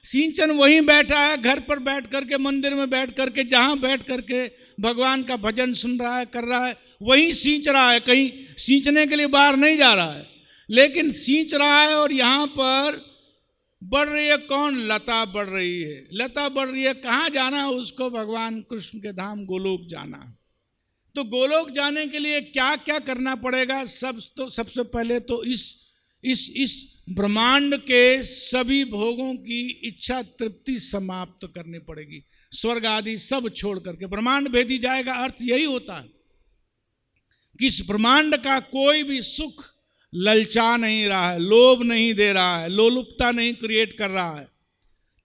सिंचन वहीं बैठा है, घर पर बैठ करके, मंदिर में बैठ करके, जहाँ बैठ करके भगवान का भजन सुन रहा है, कर रहा है, वहीं सींच रहा है। कहीं सींचने के लिए बाहर नहीं जा रहा है, लेकिन सींच रहा है। और यहाँ पर बढ़ रही है कौन? लता बढ़ रही है। लता बढ़ रही है, कहाँ जाना है उसको? भगवान कृष्ण के धाम गोलोक जाना है। तो गोलोक जाने के लिए क्या क्या करना पड़ेगा? सबसे पहले तो इस ब्रह्मांड के सभी भोगों की इच्छा तृप्ति समाप्त करनी पड़ेगी। स्वर्ग आदि सब छोड़ करके ब्रह्मांड भेदी जाएगा। अर्थ यही होता है कि इस ब्रह्मांड का कोई भी सुख ललचा नहीं रहा है, लोभ नहीं दे रहा है, लोलुपता नहीं क्रिएट कर रहा है।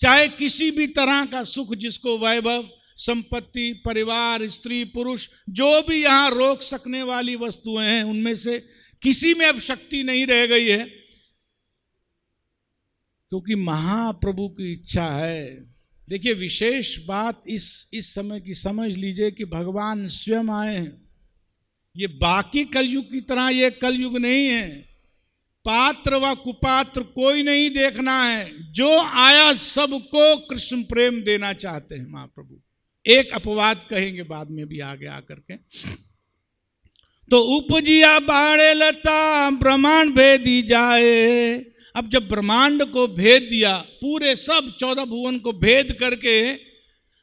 चाहे किसी भी तरह का सुख, जिसको वैभव, संपत्ति, परिवार, स्त्री, पुरुष, जो भी यहाँ रोक सकने वाली वस्तुएं हैं, उनमें से किसी में अब शक्ति नहीं रह गई है, क्योंकि महाप्रभु की इच्छा है। देखिए, विशेष बात इस समय की समझ लीजिए कि भगवान स्वयं आए हैं। ये बाकी कलयुग की तरह ये कलयुग नहीं है। पात्र व कुपात्र कोई नहीं देखना है, जो आया सबको कृष्ण प्रेम देना चाहते हैं महाप्रभु। एक अपवाद कहेंगे बाद में भी आगे आकर के। तो उपजिया बाड़े लता ब्रह्मांड भेदी जाए। अब जब ब्रह्मांड को भेद दिया, पूरे सब 14 भुवन को भेद करके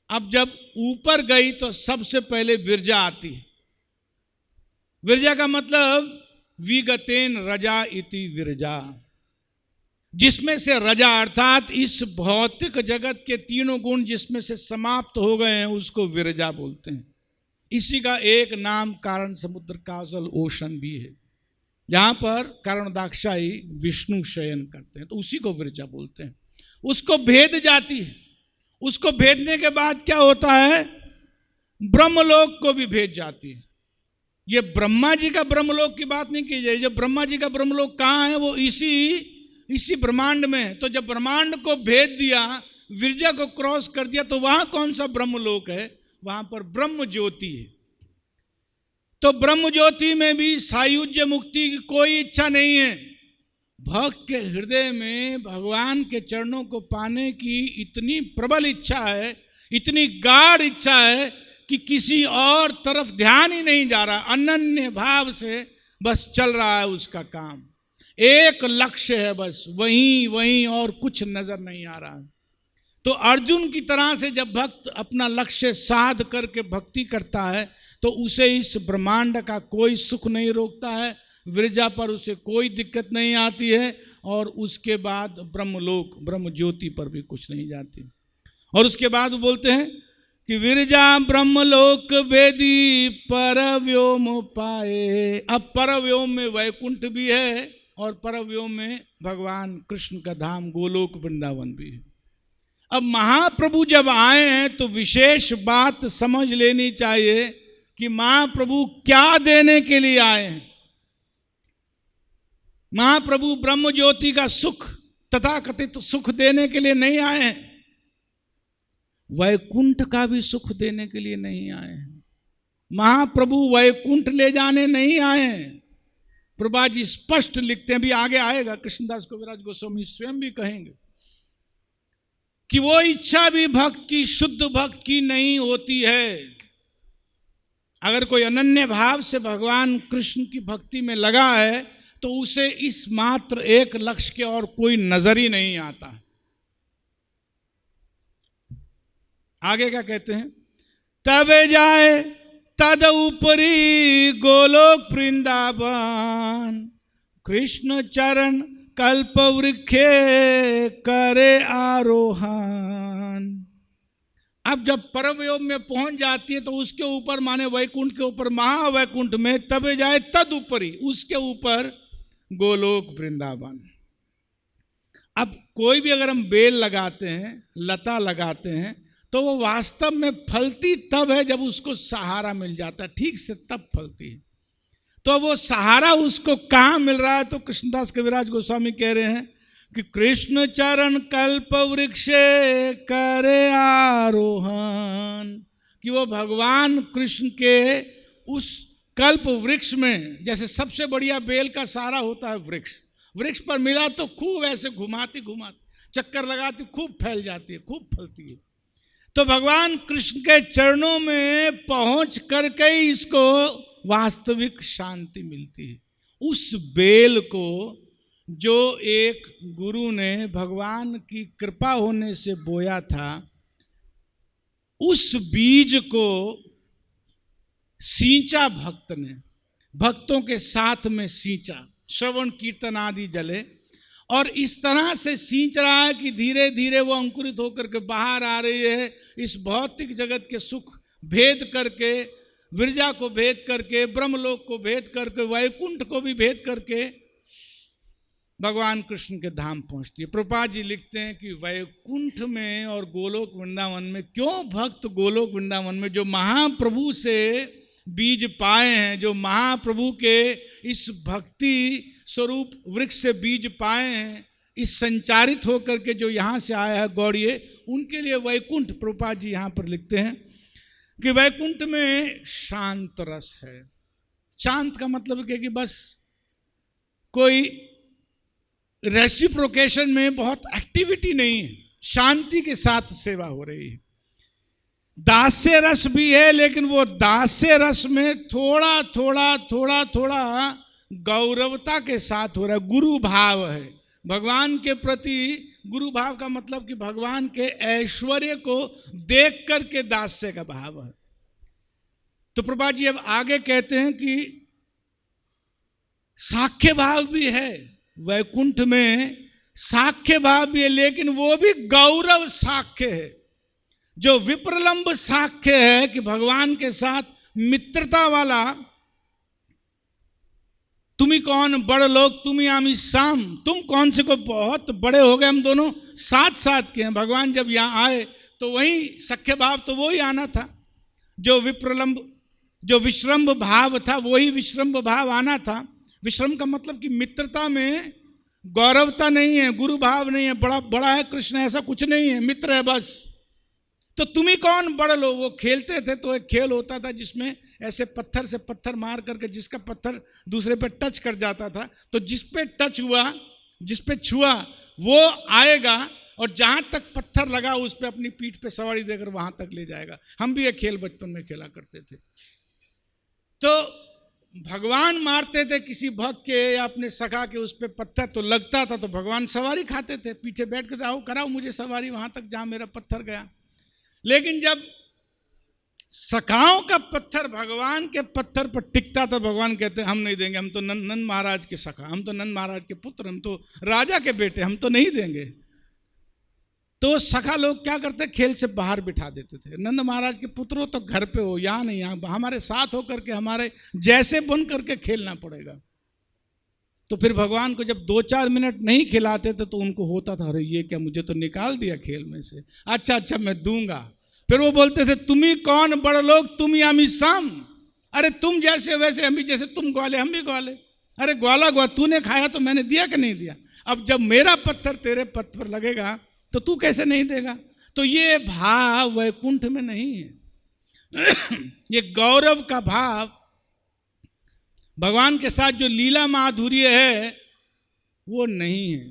अब जब ऊपर गई, तो सबसे पहले विरजा आती है। विरजा का मतलब विगतेन रजा इति विरजा, जिसमें से रजा अर्थात इस भौतिक जगत के तीनों गुण जिसमें से समाप्त हो गए हैं, उसको विरजा बोलते हैं। इसी का एक नाम कारण समुद्र काजल ओशन भी है, जहां पर कारणदाक्षाई विष्णु शयन करते हैं, तो उसी को विरजा बोलते हैं। उसको भेद जाती है। उसको भेदने के बाद क्या होता है? ब्रह्मलोक को भी भेद जाती है। ये ब्रह्मा जी का ब्रह्मलोक की बात नहीं की जाए। जब ब्रह्मा जी का ब्रह्मलोक कहाँ है? वो इसी ब्रह्मांड में है। तो जब ब्रह्मांड को भेद दिया, विरजा को क्रॉस कर दिया, तो वहां कौन सा ब्रह्मलोक है? वहां पर ब्रह्म ज्योति है। तो ब्रह्म ज्योति में भी सायुज्य मुक्ति की कोई इच्छा नहीं है। भक्त के हृदय में भगवान के चरणों को पाने की इतनी प्रबल इच्छा है, इतनी गाढ़ इच्छा है कि किसी और तरफ ध्यान ही नहीं जा रहा। अनन्य भाव से बस चल रहा है उसका काम। एक लक्ष्य है बस, वहीं और कुछ नजर नहीं आ रहा। तो अर्जुन की तरह से जब भक्त अपना लक्ष्य साध करके भक्ति करता है, तो उसे इस ब्रह्मांड का कोई सुख नहीं रोकता है, विरजा पर उसे कोई दिक्कत नहीं आती है, और उसके बाद ब्रह्मलोक, ब्रह्म ज्योति पर भी कुछ नहीं जाती। और उसके बाद वो बोलते हैं कि विरजा ब्रह्मलोक वेदी परव्योम पाए। अब परव्योम में वैकुंठ भी है, और परव्योम में भगवान कृष्ण का धाम गोलोक वृंदावन भी है। अब महाप्रभु जब आए हैं, तो विशेष बात समझ लेनी चाहिए कि महाप्रभु क्या देने के लिए आए हैं। महाप्रभु ब्रह्म ज्योति का सुख, तथाकथित सुख देने के लिए नहीं आए हैं, वैकुंठ का भी सुख देने के लिए नहीं आए हैं। महाप्रभु वैकुंठ ले जाने नहीं आए हैं। प्रभा जी स्पष्ट लिखते हैं, भी आगे आएगा, कृष्णदास कविराज गोस्वामी स्वयं भी कहेंगे कि वो इच्छा भी भक्त की, शुद्ध भक्त की नहीं होती है। अगर कोई अनन्य भाव से भगवान कृष्ण की भक्ति में लगा है, तो उसे इस मात्र एक लक्ष्य के और कोई नजर ही नहीं आता। आगे क्या कहते हैं? तब जाए तद ऊपरी गोलोक वृंदावन, कृष्ण चरण कल्प वृक्षे करे आरोहण। अब जब परमयोग में पहुंच जाती है, तो उसके ऊपर, माने वैकुंठ के ऊपर, महावैकुंठ में, तब जाए तद ऊपरी, उसके ऊपर गोलोक वृंदावन। अब कोई भी अगर हम बेल लगाते हैं, लता लगाते हैं, तो वो वास्तव में फलती तब है जब उसको सहारा मिल जाता है, ठीक से तब फलती है। तो वो सहारा उसको कहाँ मिल रहा है? तो कृष्णदास कविराज गोस्वामी कह रहे हैं कि कृष्ण चरण कल्प वृक्षे करे आरोहण, कि वो भगवान कृष्ण के उस कल्प वृक्ष में जैसे सबसे बढ़िया बेल का सहारा होता है वृक्ष, वृक्ष पर मिला तो खूब ऐसे घुमाती घुमाती चक्कर लगाती, खूब फैल जाती है, खूब फलती है। तो भगवान कृष्ण के चरणों में पहुंच करके ही इसको वास्तविक शांति मिलती है। उस बेल को जो एक गुरु ने भगवान की कृपा होने से बोया था, उस बीज को सींचा भक्त ने, भक्तों के साथ में सींचा, श्रवण कीर्तन आदि जले, और इस तरह से सींच रहा है कि धीरे धीरे वो अंकुरित होकर के बाहर आ रही है। इस भौतिक जगत के सुख भेद करके, विरजा को भेद करके, ब्रह्मलोक को भेद करके, वैकुंठ को भी भेद करके भगवान कृष्ण के धाम पहुंचती है। प्रभुपाद जी लिखते हैं कि वैकुंठ में और गोलोक वृंदावन में, क्यों भक्त गोलोक वृंदावन में जो महाप्रभु से बीज पाए हैं, जो महाप्रभु के इस भक्ति स्वरूप वृक्ष से बीज पाए हैं, इस संचारित होकर के जो यहाँ से आया है गौड़िए, उनके लिए वैकुंठ, प्रभुपाद जी यहाँ पर लिखते हैं कि वैकुंठ में शांत रस है। शांत का मतलब क्या कि बस कोई रेसिप्रोकेशन में बहुत एक्टिविटी नहीं है, शांति के साथ सेवा हो रही है। दास्य रस भी है, लेकिन वो दास्य रस में थोड़ा थोड़ा थोड़ा थोड़ा गौरवता के साथ हो रहा है, गुरु भाव है भगवान के प्रति। गुरु भाव का मतलब कि भगवान के ऐश्वर्य को देख करके दास्य का भाव है। तो प्रभा जी अब आगे कहते हैं कि साख्य भाव भी है, वैकुंठ में साख्य भाव भी है, लेकिन वो भी गौरव साख्य है। जो विप्रलंब साख्य है कि भगवान के साथ मित्रता वाला, तुम्ही कौन बड़ लोग तुम्ही आमी साम, तुम कौन से को बहुत बड़े हो गए, हम दोनों साथ साथ के हैं। भगवान जब यहाँ आए तो वही सख्य भाव तो वही आना था, जो विप्रलंब, जो विश्रम्भ भाव था वही विश्रम्भ भाव आना था। विश्रम का मतलब कि मित्रता में गौरवता नहीं है, गुरु भाव नहीं है, बड़ा बड़ा है कृष्ण ऐसा कुछ नहीं है, मित्र है बस। तो तुम्ही कौन बड़ लो, वो खेलते थे तो एक खेल होता था जिसमें ऐसे पत्थर से पत्थर मार करके जिसका पत्थर दूसरे पे टच कर जाता था, तो जिस पे टच हुआ, जिस पे छुआ वो आएगा, और जहां तक पत्थर लगा उस पे अपनी पीठ पे सवारी देकर वहां तक ले जाएगा। हम भी ये खेल बचपन में खेला करते थे। तो भगवान मारते थे किसी भक्त के या अपने सखा के उस पे पत्थर, तो लगता था तो भगवान सवारी खाते थे, पीछे बैठ कर आओ कराओ मुझे सवारी वहां तक जहां मेरा पत्थर गया। लेकिन जब सखाओं का पत्थर भगवान के पत्थर पर टिकता था, भगवान कहते हम नहीं देंगे, हम तो नंद महाराज के सखा, हम तो नंद महाराज के पुत्र, हम तो राजा के बेटे, हम तो नहीं देंगे। तो सखा लोग क्या करते, खेल से बाहर बिठा देते थे। नंद महाराज के पुत्र हो तो घर पे हो, यहाँ नहीं, यहाँ हमारे साथ होकर के हमारे जैसे बन करके खेलना पड़ेगा। तो फिर भगवान को जब 2-4 मिनट नहीं खिलाते थे तो उनको होता था, अरे ये क्या, मुझे तो निकाल दिया खेल में से, अच्छा मैं दूंगा। फिर वो बोलते थे तुम्ही कौन बड़ लोग तुम्ही आमी साम, अरे तुम जैसे वैसे हम भी जैसे, तुम ग्वाले हम भी ग्वाले, अरे ग्वाला तूने खाया तो मैंने दिया कि नहीं दिया, अब जब मेरा पत्थर तेरे पत्थर पर लगेगा तो तू कैसे नहीं देगा। तो ये भाव वैकुंठ में नहीं है। ये गौरव का भाव, भगवान के साथ जो लीला माधुर्य है वो नहीं है।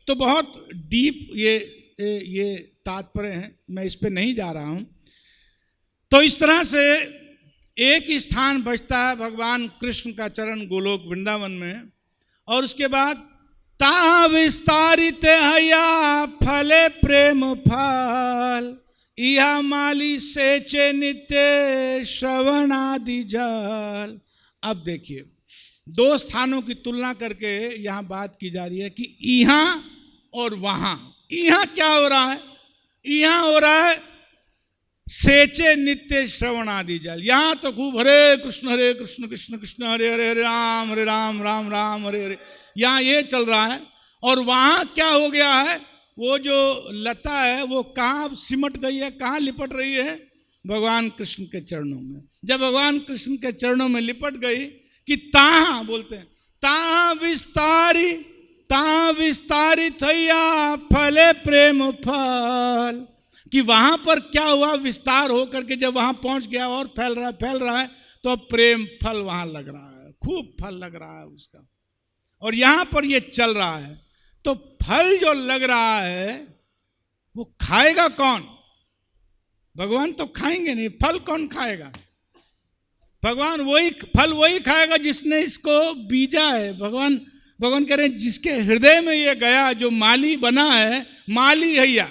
तो बहुत डीप ये तात्पर्य है, मैं इस पे नहीं जा रहा हूं। तो इस तरह से एक ही स्थान बचता है भगवान कृष्ण का चरण गोलोक वृंदावन में, और उसके बाद ता विस्तारित हया फले प्रेम फल, इहा माली सेचे नित्य श्रवणादि जल। अब देखिए, 2 स्थानों की तुलना करके यहां बात की जा रही है कि यहां और वहां। यहां क्या हो रहा है, यहां हो रहा है सेचे नित्य श्रवणादि जल। यहां तो खूब हरे कृष्ण कृष्ण कृष्ण हरे हरे राम राम राम हरे हरे, यहाँ ये चल रहा है। और वहाँ क्या हो गया है, वो जो लता है वो कहाँ सिमट गई है, कहाँ लिपट रही है, भगवान कृष्ण के चरणों में। जब भगवान कृष्ण के चरणों में लिपट गई कि ताहा बोलते हैं, ताहा विस्तारी थैया फले प्रेम फल, कि वहाँ पर क्या हुआ, विस्तार होकर के जब वहाँ पहुँच गया और फैल रहा है तो अब प्रेम फल वहां लग रहा है, खूब फल लग रहा है उसका, और यहां पर ये चल रहा है। तो फल जो लग रहा है वो खाएगा कौन? भगवान तो खाएंगे नहीं, फल कौन खाएगा? भगवान वही फल वही खाएगा जिसने इसको बीजा है। भगवान कह रहे हैं जिसके हृदय में ये गया, जो माली बना है, माली हैया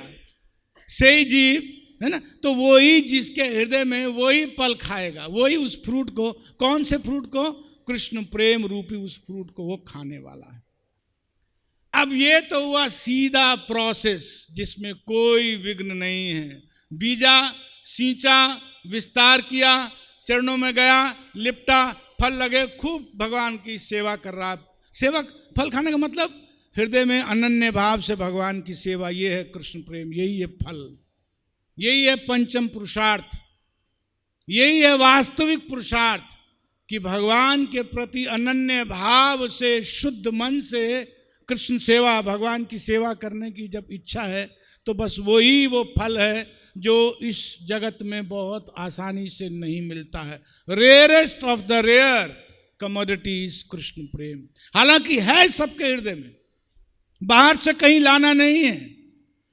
से ही जीव है ना, तो वही जिसके हृदय में वही फल खाएगा, वही उस फ्रूट को, कौन से फ्रूट को? कृष्ण प्रेम रूपी उस फ्रूट को वो खाने वाला है। अब ये तो हुआ सीधा प्रोसेस जिसमें कोई विघ्न नहीं है। बीजा, सींचा, विस्तार किया, चरणों में गया, लिपटा, फल लगे, खूब भगवान की सेवा कर रहा। सेवा, फल खाने का मतलब हृदय में अनन्य भाव से भगवान की सेवा, ये है कृष्ण प्रेम, यही है फल, यही है पंचम पुरुषार्थ, यही है वास्तविक पुरुषार्थ कि भगवान के प्रति अनन्य भाव से, शुद्ध मन से कृष्ण सेवा, भगवान की सेवा करने की जब इच्छा है तो बस वही वो फल है जो इस जगत में बहुत आसानी से नहीं मिलता है। Rarest of the rare commodity is Krishna प्रेम। हालांकि है सबके हृदय में, बाहर से कहीं लाना नहीं है,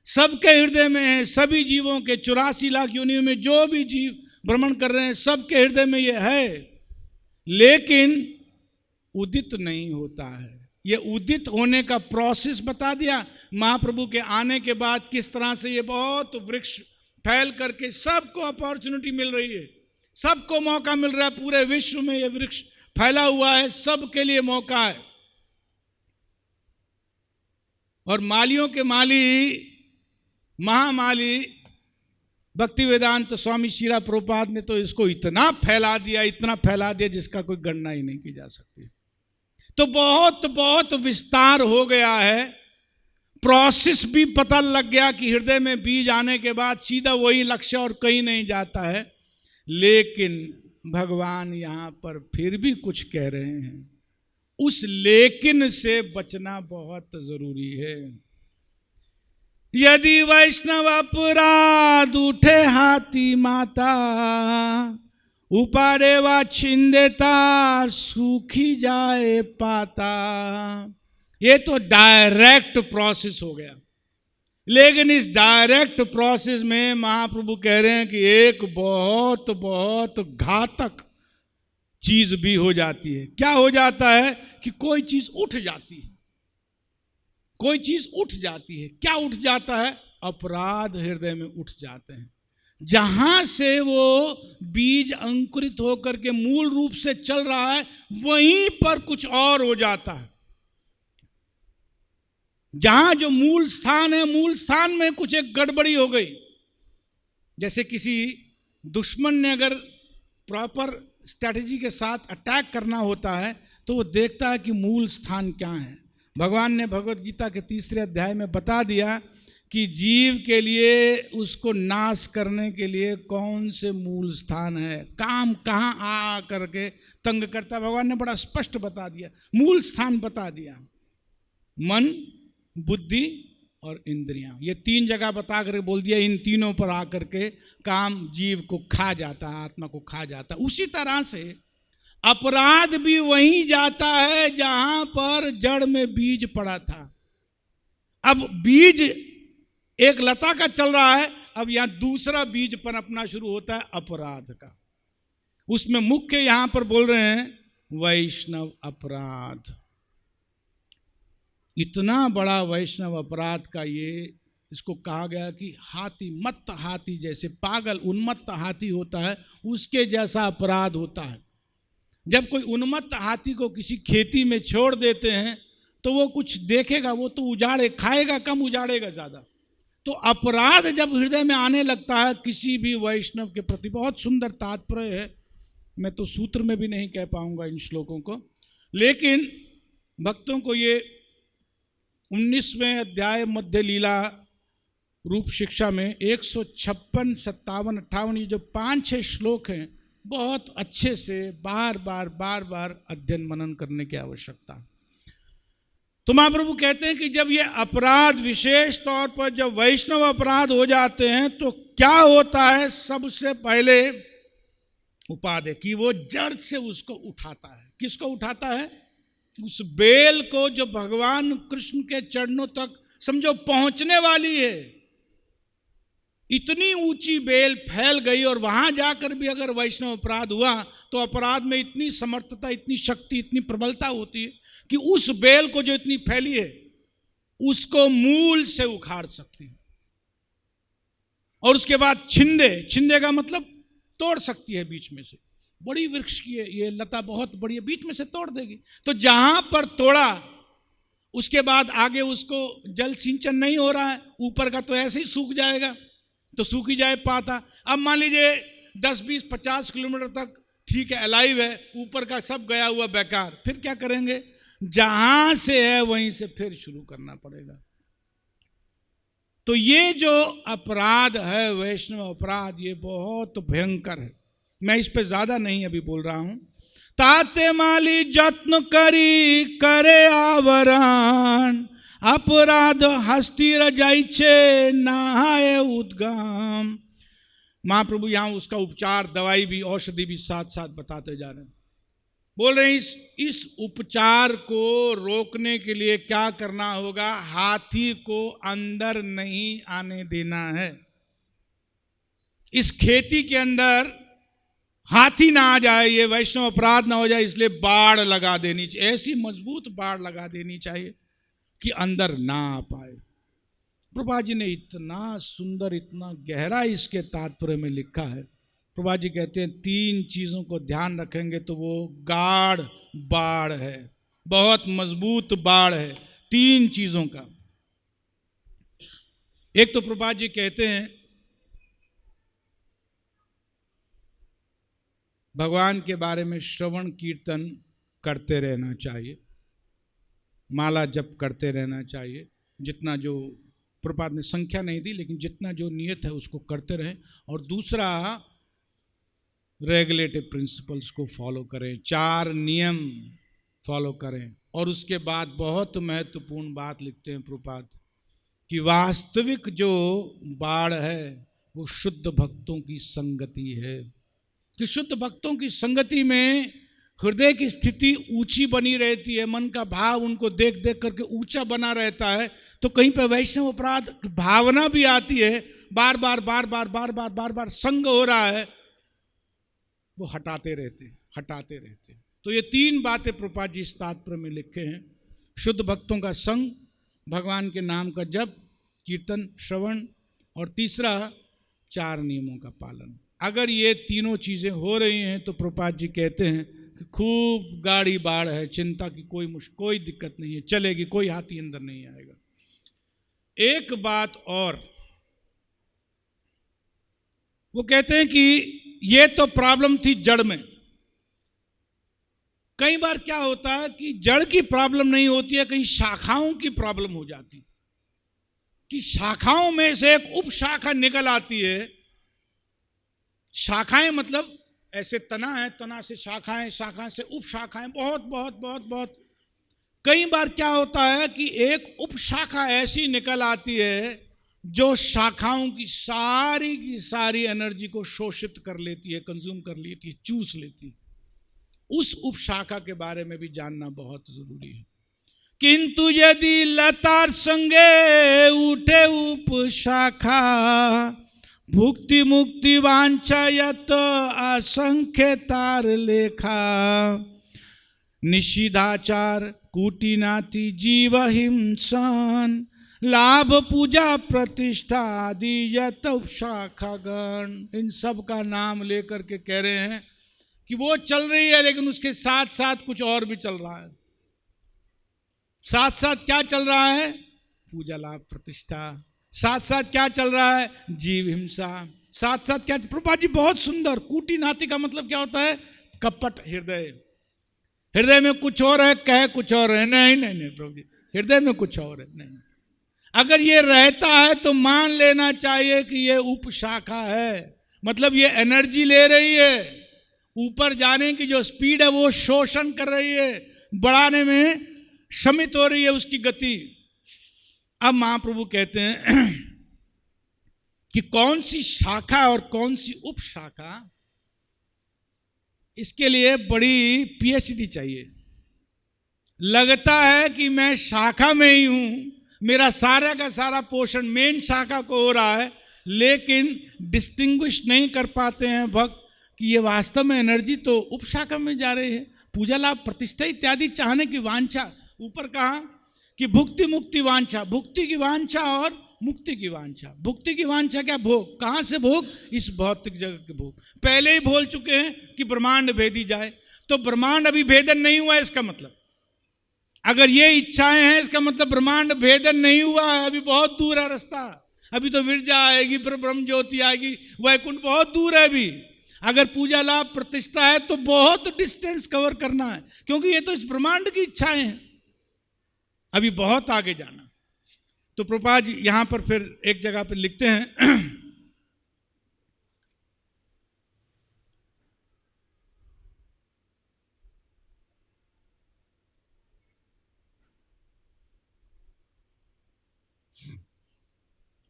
सबके हृदय में है। सभी जीवों के 84 लाख योनियों में जो भी जीव भ्रमण कर रहे हैं, सबके हृदय में ये है, लेकिन उदित नहीं होता है। ये उदित होने का प्रोसेस बता दिया महाप्रभु के आने के बाद, किस तरह से ये बहुत वृक्ष फैल करके सबको अपॉर्चुनिटी मिल रही है, सबको मौका मिल रहा है। पूरे विश्व में ये वृक्ष फैला हुआ है, सबके लिए मौका है। और मालियों के माली, महामाली भक्ति वेदांत स्वामी शीला प्रभुपाद ने तो इसको इतना फैला दिया, इतना फैला दिया जिसका कोई गणना ही नहीं की जा सकती। तो बहुत बहुत विस्तार हो गया है। प्रोसेस भी पता लग गया कि हृदय में बीज आने के बाद सीधा वही लक्ष्य और कहीं नहीं जाता है। लेकिन भगवान यहां पर फिर भी कुछ कह रहे हैं, उस लेकिन से बचना बहुत जरूरी है। यदि वैष्णव अपराध उठे हाथी माता, उपारे वा छिंदेता सूखी जाए पाता। ये तो डायरेक्ट प्रोसेस हो गया, लेकिन इस डायरेक्ट प्रोसेस में महाप्रभु कह रहे हैं कि एक बहुत बहुत घातक चीज भी हो जाती है। क्या हो जाता है कि कोई चीज उठ जाती है, कोई चीज उठ जाती है। क्या उठ जाता है? अपराध हृदय में उठ जाते हैं। जहां से वो बीज अंकुरित होकर के मूल रूप से चल रहा है, वहीं पर कुछ और हो जाता है। जहां जो मूल स्थान है, मूल स्थान में कुछ एक गड़बड़ी हो गई। जैसे किसी दुश्मन ने अगर प्रॉपर स्ट्रैटेजी के साथ अटैक करना होता है तो वो देखता है कि मूल स्थान क्या है। भगवान ने भगवत गीता के 3 अध्याय में बता दिया कि जीव के लिए, उसको नाश करने के लिए कौन से मूल स्थान है, काम कहाँ आ करके तंग करता है। भगवान ने बड़ा स्पष्ट बता दिया, मूल स्थान बता दिया। मन, बुद्धि और इंद्रियां, ये 3 जगह बता करके बोल दिया, इन तीनों पर आकर के काम जीव को खा जाता है, आत्मा को खा जाता है। उसी तरह से अपराध भी वहीं जाता है जहां पर जड़ में बीज पड़ा था। अब बीज एक लता का चल रहा है, अब यहां दूसरा बीज पनपना शुरू होता है अपराध का। उसमें मुख्य यहां पर बोल रहे हैं वैष्णव अपराध। इतना बड़ा वैष्णव अपराध का ये, इसको कहा गया कि हाथी, मत्त हाथी जैसे, पागल उन्मत्त हाथी होता है, उसके जैसा अपराध होता है। जब कोई उन्मत्त हाथी को किसी खेती में छोड़ देते हैं तो वो कुछ देखेगा, वो तो उजाड़े, खाएगा कम, उजाड़ेगा ज्यादा। तो अपराध जब हृदय में आने लगता है किसी भी वैष्णव के प्रति, बहुत सुंदर तात्पर्य है, मैं तो सूत्र में भी नहीं कह पाऊंगा इन श्लोकों को, लेकिन भक्तों को ये 19वें अध्याय मध्य लीला रूप शिक्षा में 156, 57, 58 ये जो 5-6 श्लोक हैं, बहुत अच्छे से बार बार अध्ययन मनन करने की आवश्यकता। तो महाप्रभु कहते हैं कि जब ये अपराध, विशेष तौर पर जब वैष्णव अपराध हो जाते हैं तो क्या होता है? सबसे पहले उपादेय, कि वो जड़ से उसको उठाता है। किसको उठाता है? उस बेल को जो भगवान कृष्ण के चरणों तक समझो पहुंचने वाली है। इतनी ऊंची बेल फैल गई और वहां जाकर भी अगर वैष्णव अपराध हुआ तो अपराध में इतनी समर्थता, इतनी शक्ति, इतनी प्रबलता होती है कि उस बेल को जो इतनी फैली है उसको मूल से उखाड़ सकती है। और उसके बाद छिंदे का मतलब तोड़ सकती है बीच में से। बड़ी वृक्ष की है ये लता, बहुत बड़ी है, बीच में से तोड़ देगी। तो जहां पर तोड़ा उसके बाद आगे उसको जल सिंचन नहीं हो रहा है, ऊपर का तो ऐसे ही सूख जाएगा, तो सूख ही जाए पाता। अब मान लीजिए 10, 20, 50 किलोमीटर तक ठीक है, अलाइव है, ऊपर का सब गया हुआ बेकार, फिर क्या करेंगे? जहां से है वहीं से फिर शुरू करना पड़ेगा। तो ये जो अपराध है, वैष्णव अपराध, ये बहुत भयंकर है। मैं इस पे ज्यादा नहीं अभी बोल रहा हूं। ताते माली जत्न करी करे आवरण, अपराध हस्तिर जाइछे नहाए उद्गम। महाप्रभु यहां उसका उपचार, दवाई भी, औषधि भी साथ साथ बताते जा रहे हैं। बोल रहे हैं इस उपचार को रोकने के लिए क्या करना होगा? हाथी को अंदर नहीं आने देना है। इस खेती के अंदर हाथी ना आ जाए, ये वैष्णव अपराध ना हो जाए, इसलिए बाड़ लगा देनी चाहिए, ऐसी मजबूत बाड़ लगा देनी चाहिए कि अंदर ना आ पाए। प्रभा जी ने इतना सुंदर, इतना गहरा इसके तात्पर्य में लिखा है। प्रभा जी कहते हैं 3 चीजों को ध्यान रखेंगे तो वो गाढ़ बाड़ है, बहुत मजबूत बाड़ है। 3 चीजों का। एक तो प्रभा जी कहते हैं भगवान के बारे में श्रवण कीर्तन करते रहना चाहिए, माला जप करते रहना चाहिए। जितना जो प्रपात ने संख्या नहीं दी, लेकिन जितना जो नियत है उसको करते रहें। और दूसरा, रेगुलेटिव प्रिंसिपल्स को फॉलो करें, 4 नियम फॉलो करें। और उसके बाद बहुत महत्वपूर्ण बात लिखते हैं प्रपात कि वास्तविक जो बाढ़ है वो शुद्ध भक्तों की संगति है। कि शुद्ध भक्तों की संगति में हृदय की स्थिति ऊंची बनी रहती है, मन का भाव उनको देख देख करके ऊंचा बना रहता है। तो कहीं पर वैष्णव अपराध भावना भी आती है, बार बार बार बार बार बार बार बार संग हो रहा है, वो हटाते रहते। तो ये 3 बातें प्रभुपाद जी इस तात्पर्य में लिखे हैं। शुद्ध भक्तों का संग, भगवान के नाम का जप, कीर्तन, श्रवण, और तीसरा 4 नियमों का पालन। अगर ये तीनों चीजें हो रही हैं तो प्रभुपाद जी कहते हैं कि खूब गाड़ी बाढ़ है, चिंता की कोई दिक्कत नहीं है, चलेगी, कोई हाथी अंदर नहीं आएगा। एक बात और, वो कहते हैं कि ये तो प्रॉब्लम थी जड़ में। कई बार क्या होता है कि जड़ की प्रॉब्लम नहीं होती है, कहीं शाखाओं की प्रॉब्लम हो जाती, कि शाखाओं में से एक उपशाखा निकल आती है। शाखाएं मतलब ऐसे तना है, तना से शाखाएं, शाखा से उपशाखाएं, बहुत बहुत बहुत बहुत। कई बार क्या होता है कि एक उपशाखा ऐसी निकल आती है जो शाखाओं की सारी एनर्जी को शोषित कर लेती है, कंज्यूम कर लेती है, चूस लेती है। उस उपशाखा के बारे में भी जानना बहुत जरूरी है। किंतु यदि लतार संगे उठे उपशाखा, भुक्ति मुक्ति वांछायत असंख्य तार लेखा, निषिद्धाचार कूटिनाति जीव हिंसन, लाभ पूजा प्रतिष्ठा आदि यत उपशाखागण। इन सब का नाम लेकर के कह रहे हैं कि वो चल रही है, लेकिन उसके साथ साथ कुछ और भी चल रहा है। साथ साथ क्या चल रहा है? पूजा, लाभ, प्रतिष्ठा। साथ साथ क्या चल रहा है? जीव हिंसा। साथ साथ क्या? प्रभुपाद जी बहुत सुंदर, कूटी नाती का मतलब क्या होता है? कपट हृदय। हृदय में कुछ और है, कहे कुछ और है। नहीं नहीं नहीं प्रभु जी, हृदय में कुछ और है। नहीं, अगर ये रहता है तो मान लेना चाहिए कि ये उपशाखा है, मतलब ये एनर्जी ले रही है, ऊपर जाने की जो स्पीड है वो शोषण कर रही है, बढ़ाने में शमित हो रही है उसकी गति। अब महाप्रभु कहते हैं कि कौन सी शाखा और कौन सी उपशाखा, इसके लिए बड़ी पीएचडी चाहिए। लगता है कि मैं शाखा में ही हूं, मेरा सारा का सारा पोषण मेन शाखा को हो रहा है, लेकिन डिस्टिंग्विश नहीं कर पाते हैं भक्त कि ये वास्तव में एनर्जी तो उपशाखा में जा रही है। पूजा लाभ प्रतिष्ठा इत्यादि चाहने की वांछा, ऊपर कहा कि भुक्ति मुक्ति वांछा, भुक्ति की वांछा और मुक्ति की वांछा। भुक्ति की वांछा क्या? भोग। कहां से भोग? इस भौतिक जगत के भोग। पहले ही बोल चुके हैं कि ब्रह्मांड भेदी जाए, तो ब्रह्मांड अभी भेदन नहीं हुआ है, इसका मतलब अगर ये इच्छाएं हैं इसका मतलब ब्रह्मांड भेदन नहीं हुआ है, अभी बहुत दूर है रास्ता। अभी तो विरजा आएगी, फिर ब्रह्म ज्योति आएगी, वैकुंठ बहुत दूर है अभी। अगर पूजा लाभ प्रतिष्ठा है तो बहुत डिस्टेंस कवर करना है, क्योंकि ये तो इस ब्रह्मांड की इच्छाएं हैं, अभी बहुत आगे जाना। तो प्रभुपाद जी यहां पर फिर एक जगह पर लिखते हैं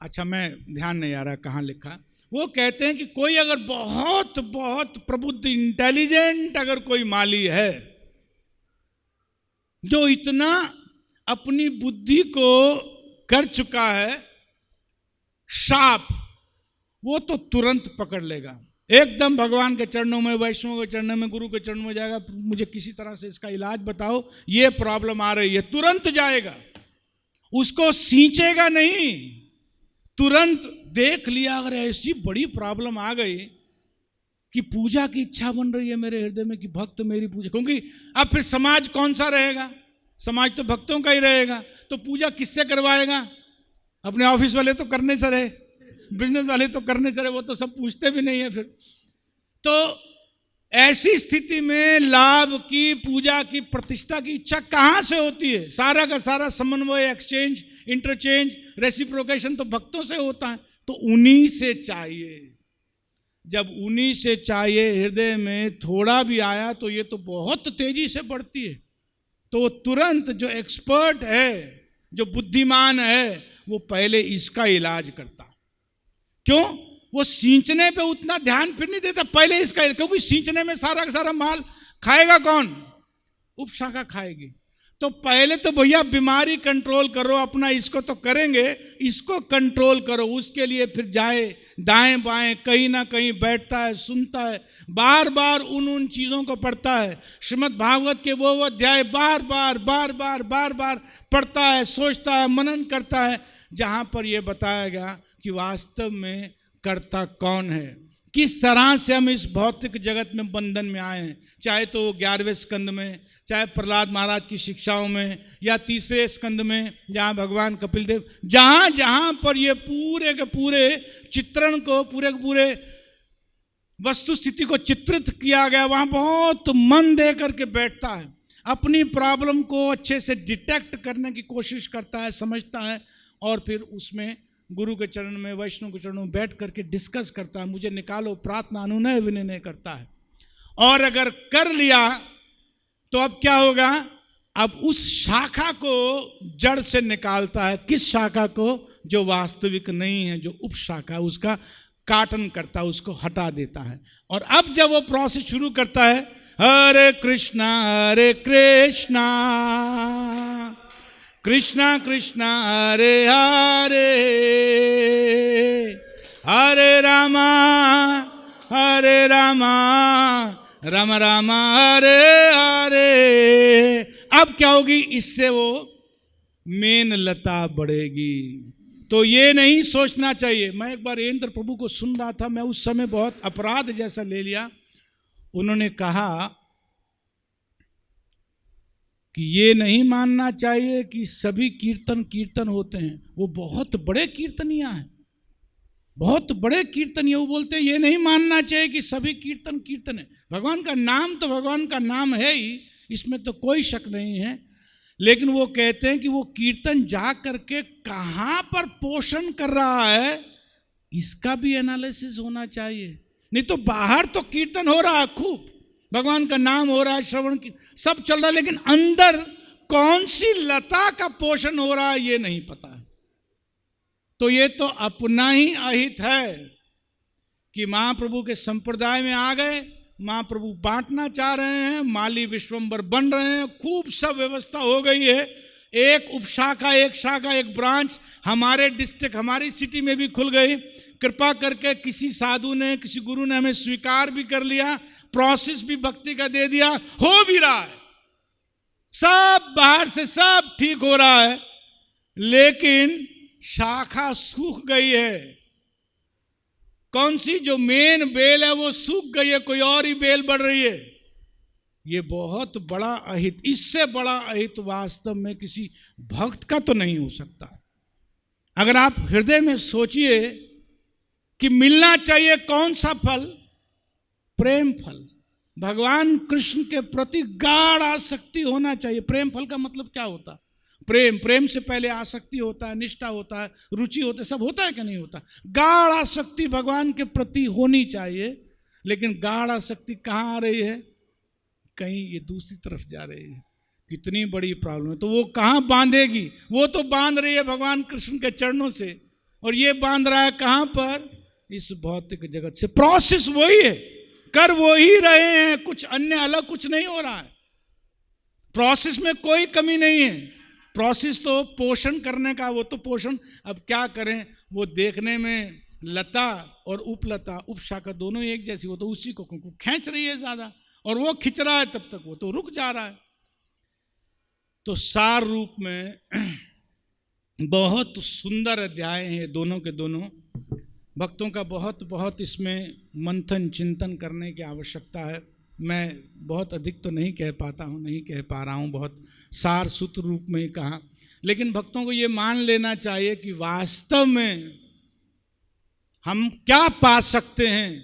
अच्छा, मैं ध्यान नहीं आ रहा कहां लिखा। वो कहते हैं कि कोई अगर बहुत बहुत प्रबुद्ध इंटेलिजेंट अगर कोई माली है जो इतना अपनी बुद्धि को कर चुका है शार्प, वो तो तुरंत पकड़ लेगा, एकदम भगवान के चरणों में, वैष्णव के चरणों में, गुरु के चरणों में जाएगा। मुझे किसी तरह से इसका इलाज बताओ, ये प्रॉब्लम आ रही है, तुरंत जाएगा, उसको सींचेगा नहीं, तुरंत देख लिया अगर ऐसी बड़ी प्रॉब्लम आ गई कि पूजा की इच्छा बन रही है मेरे हृदय में कि भक्त मेरी पूजा, क्योंकि अब फिर समाज कौन सा रहेगा? समाज तो भक्तों का ही रहेगा, तो पूजा किससे करवाएगा? अपने ऑफिस वाले तो करने से रहे, बिजनेस वाले तो करने से रहे, वो तो सब पूछते भी नहीं है फिर। तो ऐसी स्थिति में लाभ की, पूजा की, प्रतिष्ठा की इच्छा कहां से होती है? सारा का सारा समन्वय, एक्सचेंज, इंटरचेंज, रेसिप्रोकेशन तो भक्तों से होता है, तो उन्हीं से चाहिए। जब उन्हीं से चाहिए, हृदय में थोड़ा भी आया तो ये तो बहुत तेजी से बढ़ती है। तो तुरंत जो एक्सपर्ट है, जो बुद्धिमान है, वो पहले इसका इलाज करता। क्यों? वो सींचने पे उतना ध्यान फिर नहीं देता, पहले इसका, क्योंकि सींचने में सारा का सारा माल खाएगा कौन? उपशाखा खाएगी। तो पहले तो भैया बीमारी कंट्रोल करो अपना, इसको तो करेंगे, इसको कंट्रोल करो। उसके लिए फिर जाए दाएं बाएं, कहीं ना कहीं बैठता है, सुनता है, बार बार उन चीज़ों को पढ़ता है। श्रीमद् भागवत के वो अध्याय बार बार पढ़ता है, सोचता है, मनन करता है, जहां पर यह बताया गया कि वास्तव में कर्ता कौन है, किस तरह से हम इस भौतिक जगत में बंधन में आए हैं। चाहे तो 11वें स्कंद में, चाहे प्रहलाद महाराज की शिक्षाओं में, या 3रे स्कंद में जहाँ भगवान कपिल देव, जहाँ जहाँ पर ये पूरे के पूरे चित्रण को, पूरे के पूरे वस्तु स्थिति को चित्रित किया गया, वहाँ बहुत मन दे करके बैठता है, अपनी प्रॉब्लम को अच्छे से डिटेक्ट करने की कोशिश करता है, समझता है, और फिर उसमें गुरु के चरण में, वैष्णव के चरणों में बैठ करके डिस्कस करता है, मुझे निकालो, प्रार्थना अनुनय विनय करता है। और अगर कर लिया तो अब क्या होगा? अब उस शाखा को जड़ से निकालता है। किस शाखा को? जो वास्तविक नहीं है, जो उपशाखा है, उसका काटन करता है, उसको हटा देता है। और अब जब वो प्रोसेस शुरू करता है, हरे कृष्णा कृष्णा कृष्णा हरे हरे, हरे रामा राम राम हरे हरे। अब क्या होगी? इससे वो मेन लता बढ़ेगी। तो ये नहीं सोचना चाहिए। मैं एक बार इंद्र प्रभु को सुन रहा था, मैं उस समय बहुत अपराध जैसा ले लिया। उन्होंने कहा कि ये नहीं मानना चाहिए कि सभी कीर्तन होते हैं। वो बहुत बड़े कीर्तनिया हैं, बहुत बड़े कीर्तनिया। वो बोलते हैं ये नहीं मानना चाहिए कि सभी कीर्तन है। भगवान का नाम तो भगवान का नाम है ही, इसमें तो कोई शक नहीं है। लेकिन वो कहते हैं कि वो कीर्तन जा करके कहाँ पर पोषण कर रहा है, इसका भी एनालिसिस होना चाहिए। नहीं तो बाहर तो कीर्तन हो रहा है, खूब भगवान का नाम हो रहा है, श्रवण की सब चल रहा है, लेकिन अंदर कौन सी लता का पोषण हो रहा है ये नहीं पता है। तो ये तो अपना ही अहित है कि महाप्रभु के संप्रदाय में आ गए, महाप्रभु बांटना चाह रहे हैं, माली विश्वम्बर बन रहे हैं, खूब सब व्यवस्था हो गई है। एक उपशाखा, एक शाखा, एक ब्रांच हमारे डिस्ट्रिक्ट, हमारी सिटी में भी खुल गई। कृपा करके किसी साधु ने, किसी गुरु ने हमें स्वीकार भी कर लिया, प्रोसेस भी भक्ति का दे दिया, हो भी रहा है, सब बाहर से सब ठीक हो रहा है, लेकिन शाखा सूख गई है। कौन सी? जो मेन बेल है वो सूख गई है, कोई और ही बेल बढ़ रही है। ये बहुत बड़ा अहित, इससे बड़ा अहित वास्तव में किसी भक्त का तो नहीं हो सकता। अगर आप हृदय में सोचिए कि मिलना चाहिए कौन सा फल? प्रेम फल। भगवान कृष्ण के प्रति गाढ़ आसक्ति होना चाहिए। प्रेम फल का मतलब क्या होता है? प्रेम से पहले आसक्ति होता है, निष्ठा होता है, रुचि होता है, सब होता है कि नहीं होता? गाढ़ आसक्ति भगवान के प्रति होनी चाहिए। लेकिन गाढ़ आसक्ति कहाँ आ रही है? कहीं ये दूसरी तरफ जा रही है। कितनी बड़ी प्रॉब्लम है। तो वो कहाँ बांधेगी? वो तो बांध रही है भगवान कृष्ण के चरणों से, और ये बांध रहा है कहाँ पर? इस भौतिक जगत से। प्रोसेस वही है, कर वो ही रहे हैं, कुछ अन्य अलग कुछ नहीं हो रहा है। प्रोसेस में कोई कमी नहीं है। प्रोसेस तो पोषण करने का, वो तो पोषण, अब क्या करें, वो देखने में लता और उपलता, उपशाखा दोनों एक जैसी, वो तो उसी को खींच रही है ज्यादा, और वो खिंच रहा है तब तक वो तो रुक जा रहा है। तो सार रूप में बहुत सुंदर अध्याय हैं दोनों के दोनों। भक्तों का बहुत इसमें मंथन चिंतन करने की आवश्यकता है। मैं बहुत अधिक तो नहीं कह पाता हूँ, नहीं कह पा रहा हूँ, बहुत सार सूत्र रूप में ही कहा। लेकिन भक्तों को ये मान लेना चाहिए कि वास्तव में हम क्या पा सकते हैं,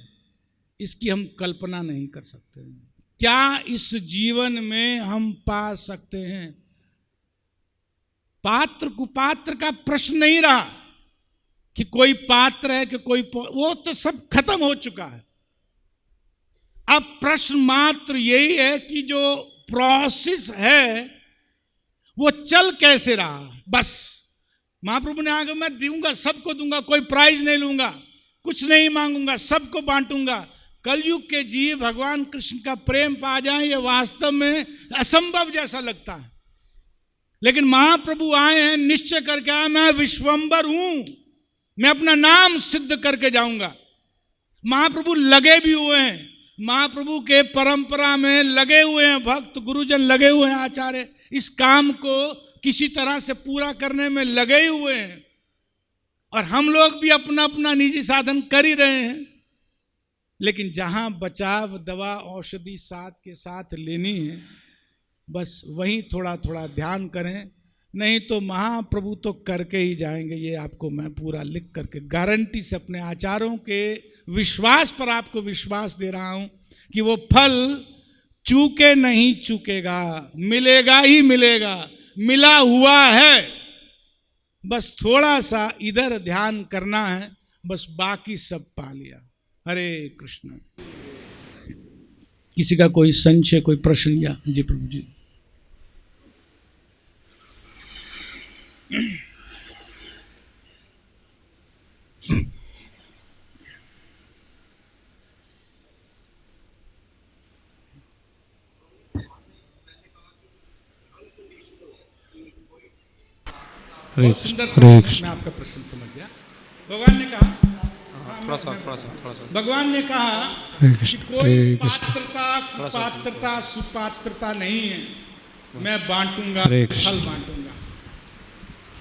इसकी हम कल्पना नहीं कर सकते हैं। क्या इस जीवन में हम पा सकते हैं? पात्र कुपात्र का प्रश्न नहीं रहा कि कोई पात्र है कि कोई, वो तो सब खत्म हो चुका है। अब प्रश्न मात्र यही है कि जो प्रोसेस है वो चल कैसे रहा। बस महाप्रभु ने आगे मैं दूंगा, सबको दूंगा, कोई प्राइज नहीं लूंगा, कुछ नहीं मांगूंगा, सबको बांटूंगा। कलयुग के जीव भगवान कृष्ण का प्रेम पा जाएं, ये वास्तव में असंभव जैसा लगता है। लेकिन महाप्रभु आए हैं, निश्चय करके आए, मैं विश्वम्बर हूं, मैं अपना नाम सिद्ध करके जाऊंगा। महाप्रभु लगे भी हुए हैं, महाप्रभु के परंपरा में लगे हुए हैं भक्त, गुरुजन लगे हुए हैं, आचार्य इस काम को किसी तरह से पूरा करने में लगे हुए हैं। और हम लोग भी अपना अपना निजी साधन कर ही रहे हैं। लेकिन जहां बचाव, दवा, औषधि साथ के साथ लेनी है, बस वहीं थोड़ा थोड़ा ध्यान करें, नहीं तो महाप्रभु तो करके ही जाएंगे। ये आपको मैं पूरा लिख करके गारंटी से अपने आचार्यों के विश्वास पर आपको विश्वास दे रहा हूं कि वो फल चूके नहीं चूकेगा, मिलेगा ही मिलेगा, मिला हुआ है। बस थोड़ा सा इधर ध्यान करना है, बस बाकी सब पा लिया। हरे कृष्ण। किसी का कोई संशय, कोई प्रश्न? या जी प्रभु जी। बहुत सुंदर प्रश्न, मैं आपका प्रश्न समझ गया। भगवान ने कहा, थोड़ा सा भगवान ने कहा कि कोई पात्रता, कुपात्रता, सुपात्रता नहीं है, मैं बांटूंगा, फल बांटूंगा।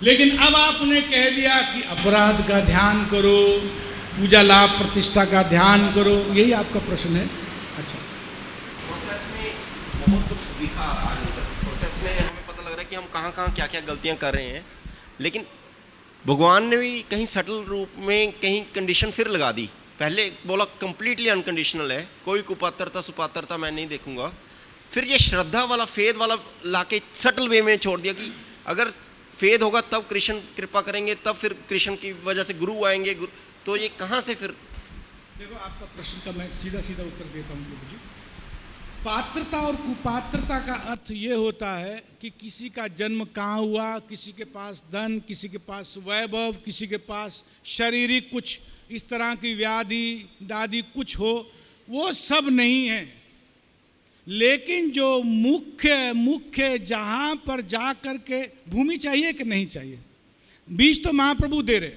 लेकिन अब आपने कह दिया कि अपराध का ध्यान करो, पूजा लाभ प्रतिष्ठा का ध्यान करो, यही आपका प्रश्न है? अच्छा, प्रोसेस में बहुत कुछ दिखा आज तक। प्रोसेस में हमें पता लग रहा है कि हम कहाँ क्या क्या गलतियाँ कर रहे हैं। लेकिन भगवान ने भी कहीं सटल रूप में कहीं कंडीशन फिर लगा दी। पहले बोला कंप्लीटली अनकंडीशनल है, कोई कुपात्रता सुपात्रता मैं नहीं देखूंगा। फिर ये श्रद्धा वाला, फेद वाला लाके सटल वे में छोड़ दिया कि अगर फेद होगा तब कृष्ण कृपा करेंगे, तब फिर कृष्ण की वजह से गुरु आएंगे। तो ये कहाँ से फिर? देखो, आपका प्रश्न का मैं सीधा सीधा उत्तर देता हूँ प्रभु जी। पात्रता और कुपात्रता का अर्थ ये होता है कि किसी का जन्म कहाँ हुआ, किसी के पास धन, किसी के पास वैभव, किसी के पास शारीरिक कुछ इस तरह की व्याधि दादी कुछ हो, वो सब नहीं है, लेकिन जो मुख्य जहां पर जा करके भूमि चाहिए कि नहीं चाहिए, बीज तो महाप्रभु दे रहे।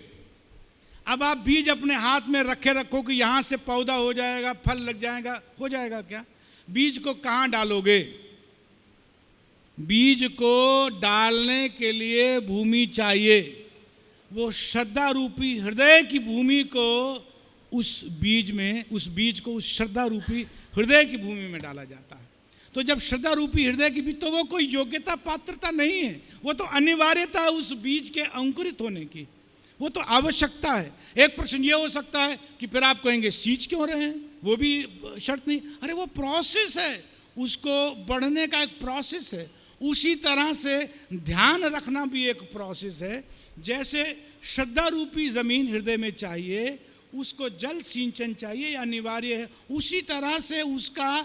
अब आप बीज अपने हाथ में रखो कि यहां से पौधा हो जाएगा, फल लग जाएगा, हो जाएगा क्या? बीज को कहां डालोगे? बीज को डालने के लिए भूमि चाहिए। वो श्रद्धा रूपी हृदय की भूमि को उस बीज को उस श्रद्धा रूपी हृदय की भूमि में डाला जाता है। तो जब श्रद्धा रूपी हृदय की बीज, तो वो कोई योग्यता पात्रता नहीं है, वो तो अनिवार्यता है उस बीज के अंकुरित होने की, वो तो आवश्यकता है। एक प्रश्न ये हो सकता है कि फिर आप कहेंगे सींच क्यों रहे हैं, वो भी शर्त नहीं। अरे वो प्रोसेस है, उसको बढ़ने का एक प्रोसेस है। उसी तरह से ध्यान रखना भी एक प्रोसेस है। जैसे श्रद्धा रूपी जमीन हृदय में चाहिए, उसको जल सिंचन चाहिए, या अनिवार्य है, उसी तरह से उसका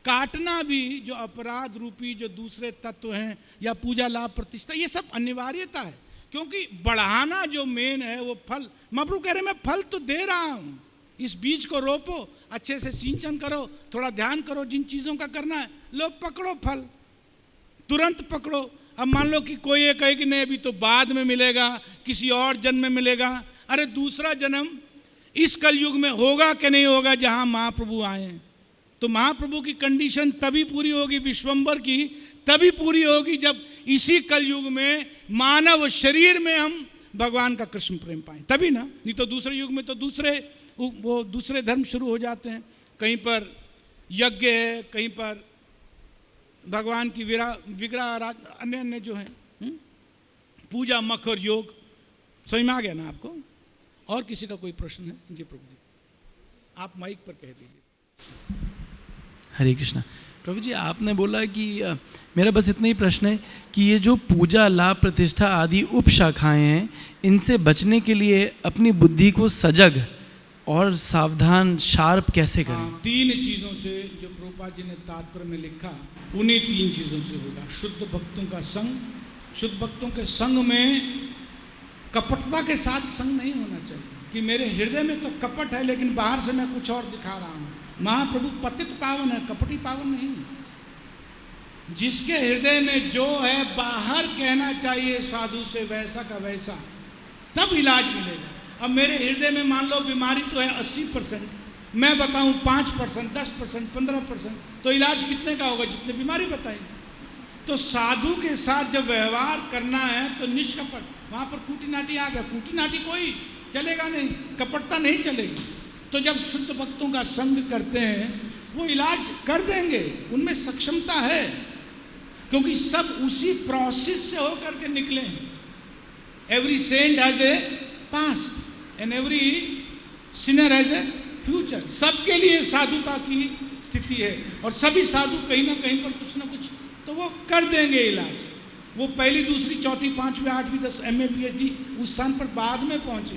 काटना भी, जो अपराध रूपी जो दूसरे तत्व हैं या पूजा लाभ प्रतिष्ठा, ये सब अनिवार्यता है। क्योंकि बढ़ाना जो मेन है वो फल। महाप्रभु कह रहे मैं फल तो दे रहा हूं, इस बीज को रोपो, अच्छे से सिंचन करो, थोड़ा ध्यान करो, जिन चीजों का करना है, लो पकड़ो फल, तुरंत पकड़ो। अब मान लो कि कोई ये कहे कि नहीं अभी तो बाद में मिलेगा, किसी और जन्म में मिलेगा। अरे दूसरा जन्म इस कलयुग में होगा कि नहीं होगा जहां महाप्रभु आए? तो महाप्रभु की कंडीशन तभी पूरी होगी, विश्वंभर की तभी पूरी होगी, जब इसी कलयुग में मानव शरीर में हम भगवान का कृष्ण प्रेम पाएं, तभी ना। नहीं तो दूसरे युग में तो दूसरे धर्म शुरू हो जाते हैं। कहीं पर यज्ञ है, कहीं पर भगवान की विग्रह आराधना, अन्य जो है पूजा, मख और योग। समझ में आ गया ना आपको? और किसी का कोई प्रश्न है? जी प्रभु जी, आप माइक पर कह दीजिए। हरे कृष्णा। प्रभु जी, आपने बोला कि मेरा बस इतना ही प्रश्न है कि ये जो पूजा लाभ प्रतिष्ठा आदि उपशाखाएं हैं, इनसे बचने के लिए अपनी बुद्धि को सजग और सावधान शार्प कैसे करें? तीन चीज़ों से जो प्रभुपाद जी ने तात्पर्य में लिखा, उन्हीं तीन चीज़ों से होगा। शुद्ध भक्तों का संग, शुद्ध भक्तों के संग में कपटता के साथ संग नहीं होना चाहिए कि मेरे हृदय में तो कपट है लेकिन बाहर से मैं कुछ और दिखा रहा हूँ। महाप्रभु पतित पावन है, कपटी पावन नहीं है। जिसके हृदय में जो है बाहर कहना चाहिए साधु से वैसा का वैसा, तब इलाज मिलेगा। अब मेरे हृदय में मान लो बीमारी तो है 80%, मैं बताऊं 5%, 10%, 15%, तो इलाज कितने का होगा? जितने बीमारी बताएगी। तो साधु के साथ जब व्यवहार करना है तो निष्कपट, वहां पर कूटी नाटी आ गया, कूटी नाटी कोई चलेगा नहीं, कपटता नहीं चलेगी। तो जब शुद्ध भक्तों का संग करते हैं वो इलाज कर देंगे, उनमें सक्षमता है, क्योंकि सब उसी प्रोसेस से होकर के निकले हैं। Every saint has a past and every sinner has a future. सबके लिए साधुता की स्थिति है और सभी साधु कहीं ना कहीं पर कुछ ना कुछ तो वो कर देंगे इलाज। वो पहली दूसरी चौथी पांचवी आठवीं 10 MA PhD उस स्थान पर बाद में पहुंचे।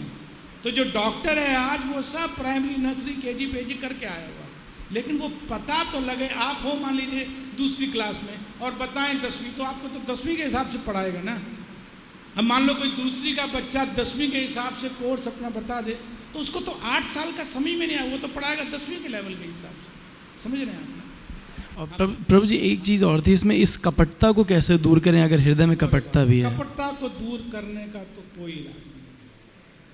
तो जो डॉक्टर है आज वो सब प्राइमरी नर्सरी KG PG करके आया हुआ, लेकिन वो पता तो लगे। आप हो मान लीजिए दूसरी क्लास में और बताएं 10वीं, तो आपको तो 10वीं के हिसाब से पढ़ाएगा ना। अब मान लो कोई दूसरी का बच्चा 10वीं के हिसाब से कोर्स अपना बता दे, तो उसको तो 8 साल का समय में नहीं आया, वो तो पढ़ाएगा 10वीं के लेवल के हिसाब से। समझ रहे हैं आप? और प्रभु जी एक चीज़ और थी इसमें, इस कपटता को कैसे दूर करें अगर हृदय में कपटता भी है? कपटता को दूर करने का तो कोई इलाज नहीं।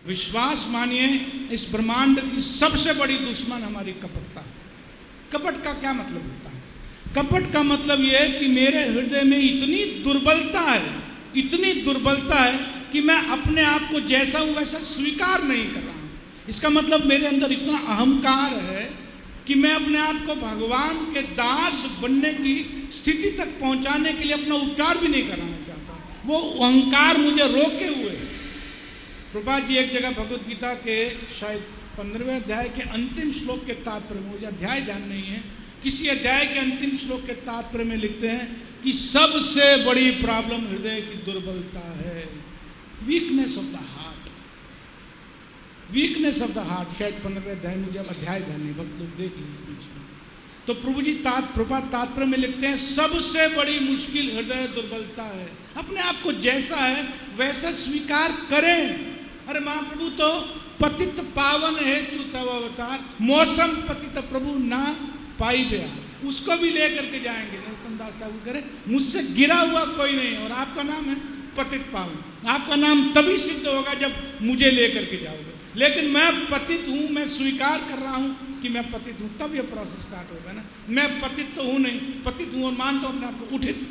विश्वास मानिए, इस ब्रह्मांड की सबसे बड़ी दुश्मन हमारी कपटता है। कपट का क्या मतलब होता है? कपट का मतलब यह है कि मेरे हृदय में इतनी दुर्बलता है कि मैं अपने आप को जैसा हूं वैसा स्वीकार नहीं कर रहा हूं। इसका मतलब मेरे अंदर इतना अहंकार है कि मैं अपने आप को भगवान के दास बनने की स्थिति तक पहुंचाने के लिए अपना उपचार भी नहीं कराना चाहता। वो अहंकार मुझे रोके हुए। प्रभुपाद जी एक जगह भगवत गीता के शायद 15वें अध्याय के अंतिम श्लोक के तात्पर्य में, मुझे अध्याय ध्यान नहीं है, किसी अध्याय के अंतिम श्लोक के तात्पर्य में लिखते हैं कि सबसे बड़ी प्रॉब्लम हृदय की दुर्बलता है, weakness of the heart. Weakness of the heart, शायद 15वें अध्याय, मुझे अब अध्याय ध्यान नहीं, भक्त लोग देख लीजिए। तो प्रभु जी प्रभुपाद तात्पर्य में लिखते हैं सबसे बड़ी मुश्किल हृदय दुर्बलता है। अपने आप को जैसा है वैसा स्वीकार करें। अरे महाप्रभु तो पतित पावन है तू तव अवतार, मौसम पतित प्रभु ना पाई बया, उसको भी लेकर के जाएंगे। नरोत्तम दास ठाकुर कह रहे मुझसे गिरा हुआ कोई नहीं, और आपका नाम है पतित पावन। आपका नाम तभी सिद्ध होगा जब मुझे लेकर के जाओगे, लेकिन मैं पतित हूँ, मैं स्वीकार कर रहा हूँ कि मैं पतित हूँ, तब ये प्रोसेस स्टार्ट होगा ना। मैं पतित तो हूँ नहीं, पतित हूँ और मानता हूँ अपने आप को उठित।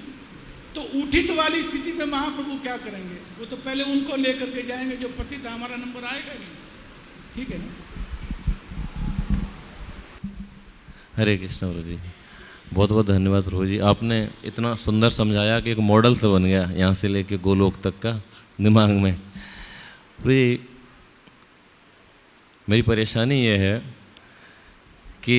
तो उठित वाली स्थिति में महाप्रभु क्या करेंगे? वो तो पहले उनको लेकर के जाएंगे जो पतित है, हमारा नंबर आएगा ही नहीं। ठीक है ना? हरे कृष्ण प्रभु जी, बहुत बहुत धन्यवाद प्रभु जी। आपने इतना सुंदर समझाया कि एक मॉडल से बन गया यहाँ से लेके गोलोक तक का दिमाग में। प्रभु जी, मेरी परेशानी ये है कि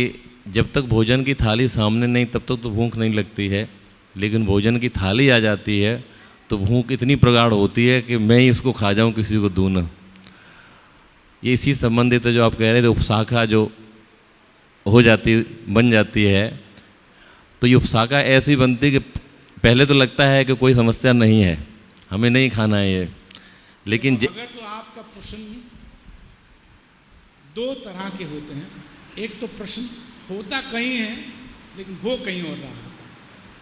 जब तक भोजन की थाली सामने नहीं तब तक तो भूख नहीं लगती है, लेकिन भोजन की थाली आ जाती है तो भूख इतनी प्रगाढ़ होती है कि मैं ही इसको खा जाऊँ, किसी को दूँ ना। ये इसी संबंधित है जो आप कह रहे थे, उपशाखा जो हो जाती बन जाती है। तो ये उपशाखा ऐसी बनती कि पहले तो लगता है कि कोई समस्या नहीं है, हमें नहीं खाना है ये, लेकिन अगर तो आपका प्रश्न दो तरह के होते हैं। एक तो प्रश्न होता कहीं है लेकिन हो कहीं और रहा होता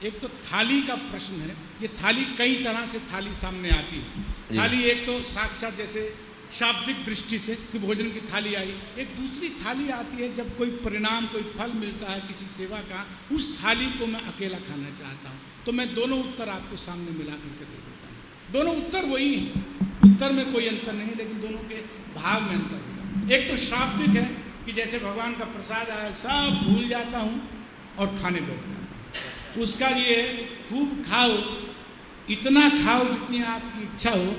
है। एक तो थाली का प्रश्न है, ये थाली कई तरह से थाली सामने आती है। थाली एक तो साक्षात जैसे शाब्दिक दृष्टि से कि भोजन की थाली आई, एक दूसरी थाली आती है जब कोई परिणाम, कोई फल मिलता है किसी सेवा का, उस थाली को मैं अकेला खाना चाहता हूँ। तो मैं दोनों उत्तर आपको सामने मिला करके दे देता हूँ। दोनों उत्तर वही हैं, उत्तर में कोई अंतर नहीं, लेकिन दोनों के भाव में अंतर होगा। एक तो शाब्दिक है कि जैसे भगवान का प्रसाद आया सब भूल जाता हूँ और खाने बैठ जाता हूँ। उसका ये है खूब खाओ, इतना खाओ जितनी आपकी इच्छा हो,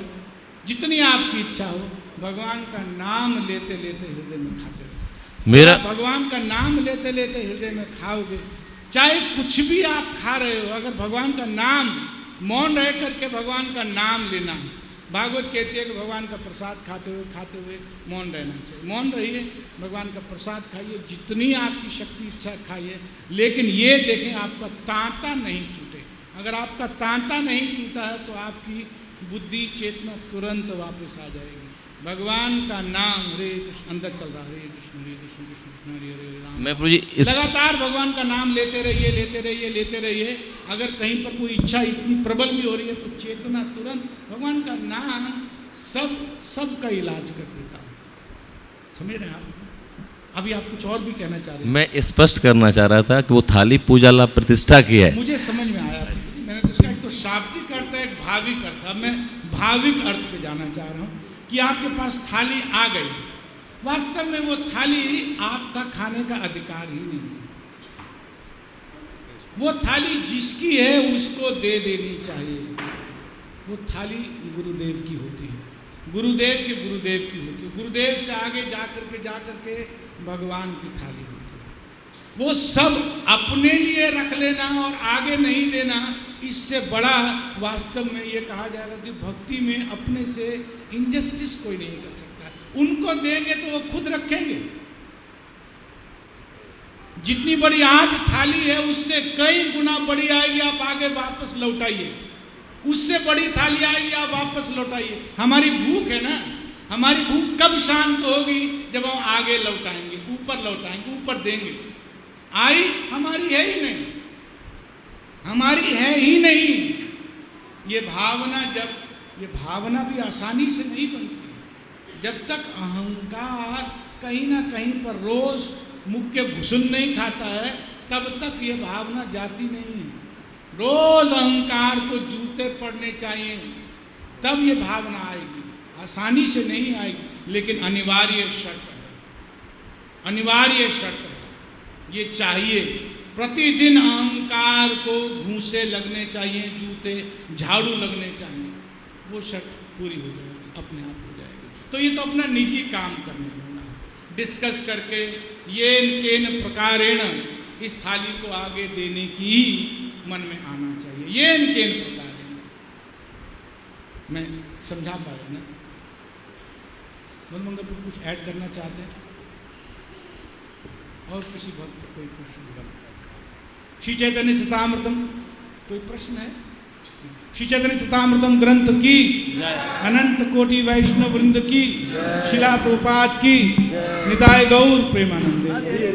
जितनी आपकी इच्छा हो, भगवान का नाम लेते लेते हृदय में खाते रहो। मेरा भगवान का नाम लेते लेते हृदय में खाओगे, चाहे कुछ भी आप खा रहे हो, अगर भगवान का नाम, मौन रह करके भगवान का नाम लेना है। भागवत कहती है कि भगवान का प्रसाद खाते हुए मौन रहना चाहिए। मौन रहिए, भगवान का प्रसाद खाइए, जितनी आपकी शक्ति इच्छा खाइए, लेकिन ये देखें आपका तांता नहीं टूटे। अगर आपका तांता नहीं टूटा है तो आपकी बुद्धि चेतना तुरंत वापस आ जाएगी। भगवान का नाम, हरे कृष्ण, अंदर चल रहा, हरे कृष्ण कृष्ण कृष्ण हरे हरे राम। मैं प्रभु जी लगातार भगवान का नाम लेते रहिए, लेते रहिए, लेते रहिए। अगर कहीं पर कोई इच्छा इतनी प्रबल भी हो रही है तो चेतना तुरंत, भगवान का नाम सब का इलाज कर देता है। समझ रहे हैं आप? अभी आप कुछ और भी कहना चाह रहे हैं? मैं स्पष्ट करना चाह रहा था कि वो थाली पूजा लाभ प्रतिष्ठा की है। मुझे समझ में आया, मैंने तो इसका एक तो शाब्दिक अर्थ है, एक भाविक अर्थ है। मैं भाविक अर्थ पे जाना चाह रहा हूँ कि आपके पास थाली आ गई, वास्तव में वो थाली आपका खाने का अधिकार ही नहीं है। वो थाली जिसकी है उसको दे देनी चाहिए। वो थाली गुरुदेव की होती है, गुरुदेव की होती है। गुरुदेव से आगे जा करके भगवान की थाली होती है। वो सब अपने लिए रख लेना और आगे नहीं देना, इससे बड़ा वास्तव में ये कहा जाएगा कि भक्ति में अपने से इनजस्टिस कोई नहीं कर सकता। उनको देंगे तो वो खुद रखेंगे। जितनी बड़ी आज थाली है उससे कई गुना बड़ी आएगी, आप आगे वापस लौटाइए। उससे बड़ी थाली आएगी, आप वापस लौटाइए। हमारी भूख है ना, हमारी भूख कब शांत होगी? जब हम आगे लौटाएंगे, ऊपर लौटाएंगे, ऊपर देंगे। आई हमारी है ही नहीं, हमारी है ही नहीं। ये भावना भी आसानी से नहीं बनती। जब तक अहंकार कहीं ना कहीं पर रोज मुख के घुसन नहीं खाता है, तब तक ये भावना जाती नहीं है। रोज अहंकार को जूते पड़ने चाहिए, तब ये भावना आएगी। आसानी से नहीं आएगी, लेकिन अनिवार्य शर्त है, अनिवार्य शर्त है। ये चाहिए, प्रतिदिन अहंकार को घूंसे लगने चाहिए, जूते झाड़ू लगने चाहिए। वो शर्त पूरी हो जाएगी, अपने आप हो जाएगी। तो ये तो अपना निजी काम करने वाला है, डिस्कस करके येन केन प्रकारेण इस थाली को आगे देने की ही मन में आना चाहिए। येन केन प्रकारेण, मैं समझा पाया ना? मंगलपुर कुछ ऐड करना चाहते हैं और किसी भक्त कोई प्रश्न? श्री चैतन्य चरितामृतम कोई प्रश्न है? श्री चैतन्य चरितामृतम ग्रंथ की, अनंत कोटि वैष्णव वृंद की, शिला प्रभुपाद की, निताय गौर प्रेमानंदे।